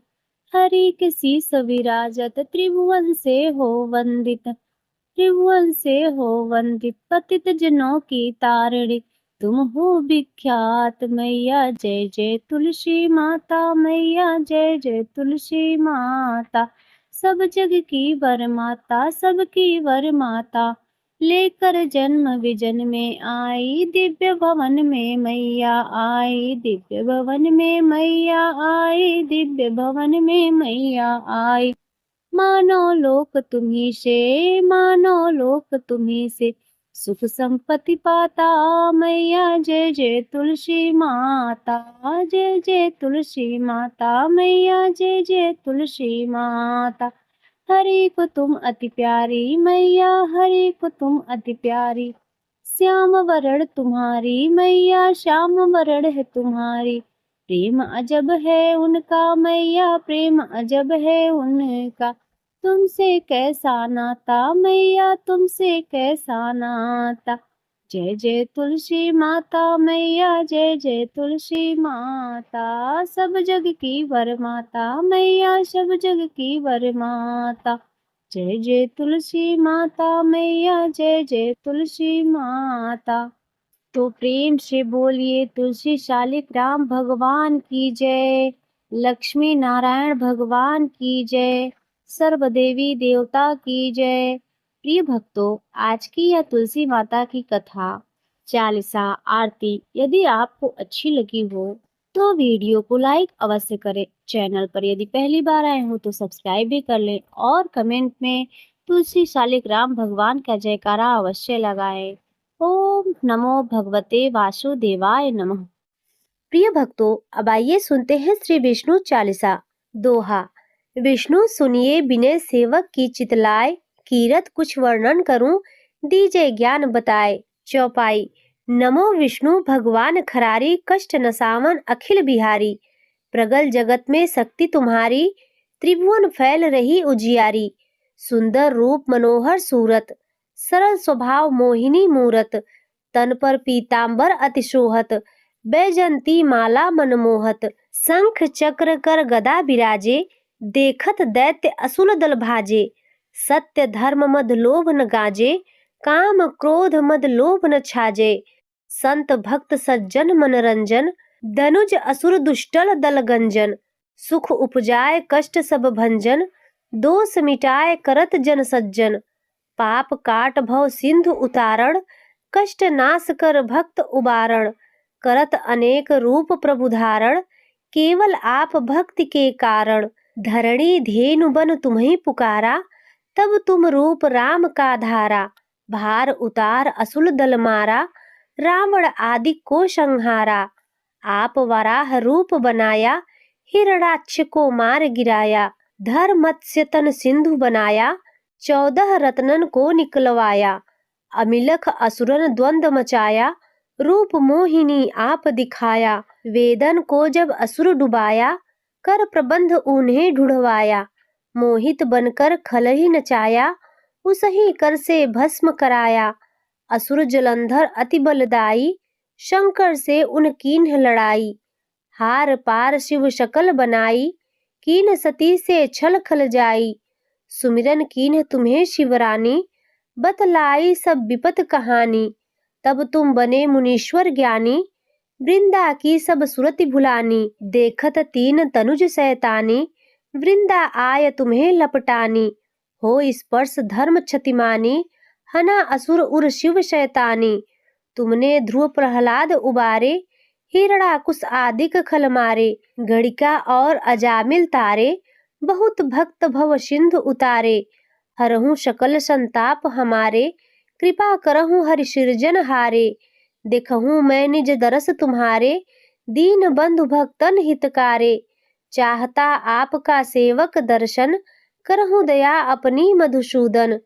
S2: हरि के शीस विराजत, त्रिभुवन से हो वंदित, त्रिभुवन से हो वंदित। पतित जनों की तारिणी तुम हो विख्यात, मैया जय जय तुलसी माता, मैया जय जय तुलसी माता। सब जग की वर माता, सबकी वर माता, लेकर जन्म विजन में आई, दिव्य भवन में मैया आई, दिव्य भवन में मैया आई, दिव्य भवन में मैया आई। मानो लोक तुम्ही से, मानो लोक तुम्ही से, सुख संपत्ति पाता। मैया जय जय तुलसी माता, जय जय तुलसी माता, मैया जय जय तुलसी माता। हरि को तुम अति प्यारी, मैया हरि को तुम अति प्यारी। श्याम वरण तुम्हारी, मैया श्याम वरण है तुम्हारी। प्रेम अजब है उनका, मैया प्रेम अजब है उनका। तुमसे कैसा नाता, मैया तुमसे कैसा नाता। जय जय तुलसी माता, मैया जय जय तुलसी माता। सब जग की वर माता, मैया सब जग की वर माता। जय जय तुलसी माता, मैया जय जय तुलसी माता। तो प्रेम से बोलिए तुलसी शालिक राम भगवान की जय, लक्ष्मी नारायण भगवान की जय, सर्व देवी देवता की जय। प्रिय भक्तों, आज की यह तुलसी माता की कथा, चालीसा, आरती यदि आपको अच्छी लगी हो तो वीडियो को लाइक अवश्य करें। चैनल पर यदि पहली बार आए हो तो सब्सक्राइब भी कर लें और कमेंट में तुलसी शालिक राम भगवान का जयकारा अवश्य लगाएं। ओम नमो भगवते वासुदेवाय नमः। प्रिय भक्तों, अब आइए सुनते हैं श्री विष्णु चालीसा। दोहा। विष्णु सुनिए विनय सेवक की चितलाय, कीरत कुछ वर्णन करूं, दीजे ज्ञान बताए। चौपाई। नमो विष्णु भगवान खरारी, कष्ट नसावन अखिल बिहारी। प्रगल जगत में शक्ति तुम्हारी, त्रिभुवन फैल रही उजियारी। सुंदर रूप मनोहर सूरत, सरल स्वभाव मोहिनी मूरत। तन पर पीतांबर अति शोहत, बैजंती माला मनमोहत। शंख चक्र कर गदा बिराजे, देखत दैत्य असुर दल भाजे। सत्य धर्म मद लोभ न गाजे, काम क्रोध मद लोभ न छाजे। संत भक्त सज्जन मनरंजन, धनुज असुर दुष्टल दल गंजन। सुख उपजाए कष्ट सब भंजन, दोष मिटाए करत जन सज्जन। पाप काट भव सिंधु उतारण, कष्ट नाश कर भक्त उबारण। करत अनेक रूप प्रभु धारण, केवल आप भक्ति के कारण। धरणी धेनु बन तुम्हें पुकारा, तब तुम रूप राम का धारा। भार उतार असुर दल मारा, रावण आदि को संहारा। आप वराह रूप बनाया, हिरणाक्ष को मार गिराया। धर मत्स्य तन सिंधु बनाया, 14 रत्नन को निकलवाया। अमिलख असुरन द्वंद मचाया, रूप मोहिनी आप दिखाया। वेदन को जब असुर डुबाया, कर प्रबंध उन्हें ढूंढवाया। मोहित बनकर खलहि नचाया, उसही कर से भस्म कराया। असुर जलंधर अति बलदाई, शंकर से उन कीन्ह लड़ाई। हार पार शिव शकल बनाई, कीन्ह सती से छल खल जाई। सुमिरन कीन्ह तुम्हें शिवरानी, बतलाई सब विपत कहानी। तब तुम बने मुनीश्वर ज्ञानी, वृंदा की सब सुरति भुलानी। देखत तीन तनुज सैतानी, वृंदा आय तुम्हें लपटानी। हो स्पर्श धर्म क्षतिमानी, हना असुर उर शिव शैतानी। तुमने ध्रुव प्रहलाद उबारे, हिरणाकुश आदिक खल मारे। गणिका और अजामिल तारे, बहुत भक्त भव सिंधु उतारे। हरहु सकल संताप हमारे, कृपा करहु हरि सृजन हारे। देखहूँ मैं निज दरस तुम्हारे,
S1: दीन बंधु भक्तन हितकारे, चाहता आपका सेवक दर्शन, करहूँ दया अपनी मधुसूदन।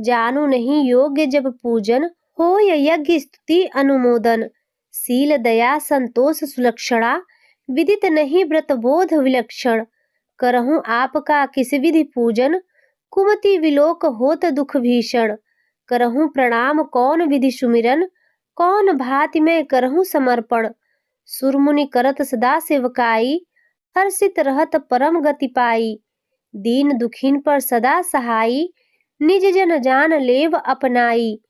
S1: जानू नहीं योग्य जब पूजन, होय यज्ञ स्तुति अनुमोदन। शील दया संतोष सुलक्षणा, विदित नहीं व्रत बोध विलक्षण। करहूँ आपका किस विधि पूजन, कुमति विलोक होत दुख भीषण। करहूँ प्रणाम कौन विधि सुमिरन, कौन भांति में करहूँ समर्पण। सुरमुनि करत सदा सेवकाई, हर्षित रहत परम गति पाई। दीन दुखीन पर सदा सहाई, निज जन जान लेव अपनाई।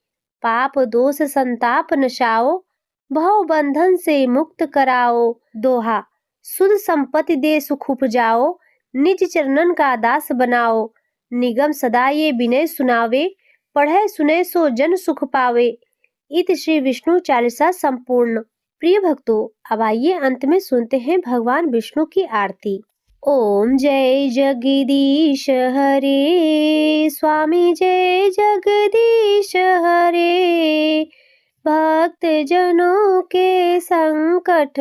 S1: पाप दोष संताप नशाओ, भव बंधन से मुक्त कराओ। दोहा, सुध संपत्ति दे सुख उपजाओ, निज चरणन का दास बनाओ। निगम सदा ये विनय सुनावे, पढ़े सुने सो जन सुख पावे। इत श्री विष्णु चालीसा संपूर्ण। प्रिय भक्तों, अब आइए अंत में सुनते हैं भगवान विष्णु की आरती। ओम जय जगदीश हरे, स्वामी जय जगदीश हरे। भक्त जनों के संकट,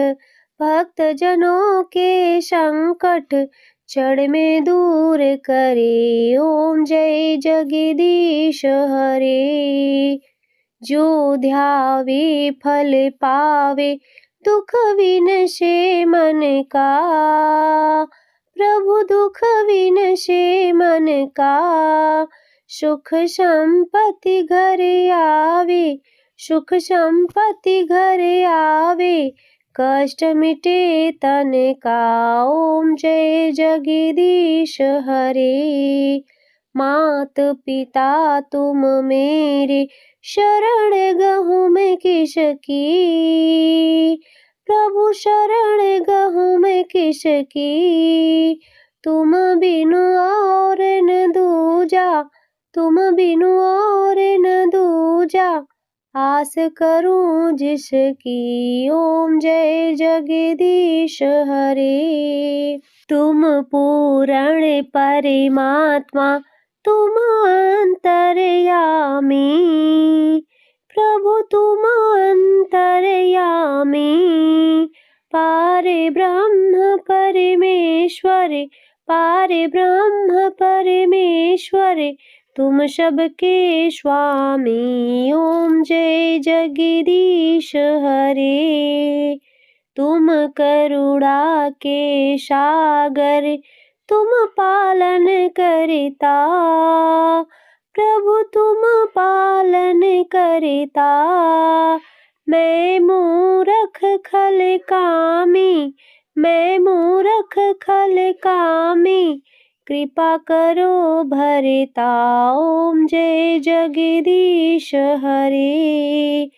S1: भक्त जनों के संकट, क्षण में दूर करे। ओम जय जगदीश हरे। जो ध्यावे फल पावे, दुख विनशे मन का। प्रभु दुख विनशे मन का, सुख संपत्ति घर आवे, सुख संपत्ति घर आवे। कष्ट मिटे तन का। ओम जय जगदीश हरे। मात पिता तुम मेरे, शरण गहूँ मैं किसकी। प्रभु शरण गहूँ मैं किसकी। तुम बिनु और न दूजा, तुम बिनु और न दूजा, आस करूं जिसकी। ओम जय जगदीश हरे। तुम पूर्ण परमात्मा, तुम अंतर्यामी। प्रभु तुम अंतर्यामी। पारे ब्रह्म परमेश्वर, पारे ब्रह्म परमेश्वर, तुम सबके स्वामी। ओम जय जगदीश हरे। तुम करुणा के सागर, तुम पालन करता। प्रभु तुम पालन करता। मैं मूरख खल कामी, मैं मूरख खल कामी, कृपा करो भरता। ओम जय जगदीश हरे।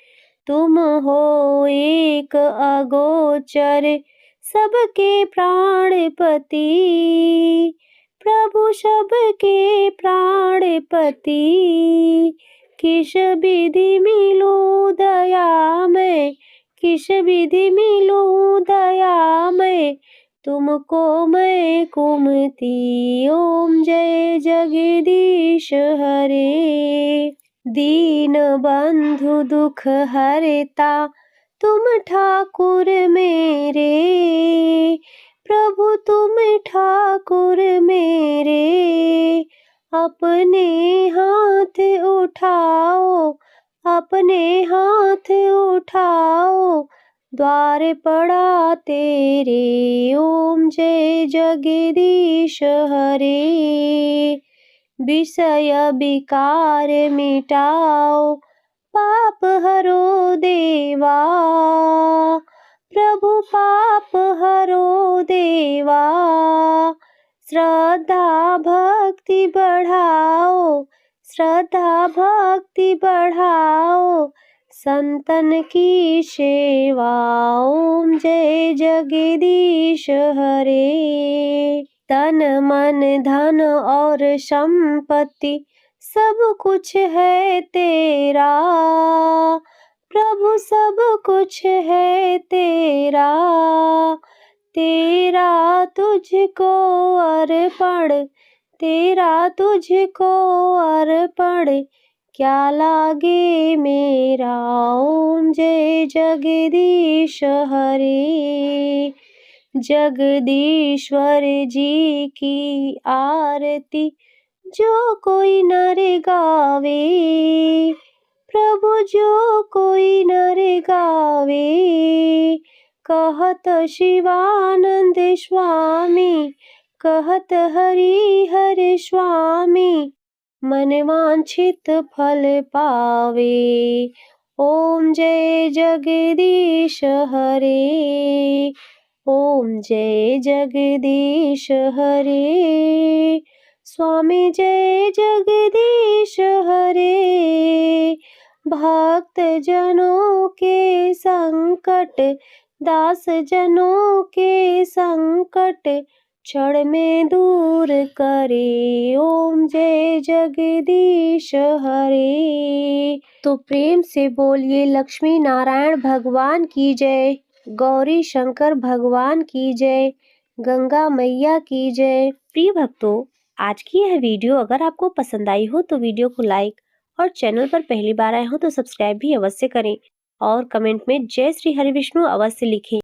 S1: तुम हो एक अगोचर, सबके प्राणपति। प्रभु सबके प्राणपति। किस विधि मिलूं दया में, किस विधि मिलूं दया में, तुमको मैं कुमति। ओम जय जगदीश हरे। दीन बंधु दुख हरता, तुम ठाकुर मेरे। प्रभु तुम ठाकुर मेरे। अपने हाथ उठाओ, अपने हाथ उठाओ, द्वार पड़ा तेरे। ओम जय जगदीश हरे। विषय विकार मिटाओ, पाप हरो देवा। प्रभु पाप हरो देवा। श्रद्धा भक्ति बढ़ाओ, श्रद्धा भक्ति बढ़ाओ, संतन की सेवा। ओम जय जगदीश हरे। तन मन धन और संपत्ति, सब कुछ है तेरा। प्रभु सब कुछ है तेरा। तेरा तुझको अर्पण, तेरा तुझको अर्पण, क्या लागे मेरा। ओम जय जगदीश हरे। जगदीश्वर जी की आरती जो कोई नर गावे। प्रभु जो कोई नर गावे। कहत शिवानंद स्वामी, कहत हरि हर स्वामी, मन वांछित फल पावे। ओम जय जगदीश हरे। ओम जय जगदीश हरे। स्वामी जय जगदीश हरे। भक्त जनों के संकट, दास जनों के संकट, क्षण में दूर करे। ओम जय जगदीश हरे। तो प्रेम से बोलिए लक्ष्मी नारायण भगवान की जय, गौरी शंकर भगवान की जय, गंगा मैया की जय। प्रिय भक्तों, आज की यह वीडियो अगर आपको पसंद आई हो तो वीडियो को लाइक और चैनल पर पहली बार आए हो तो सब्सक्राइब भी अवश्य करें और कमेंट में जय श्री हरि विष्णु अवश्य लिखें।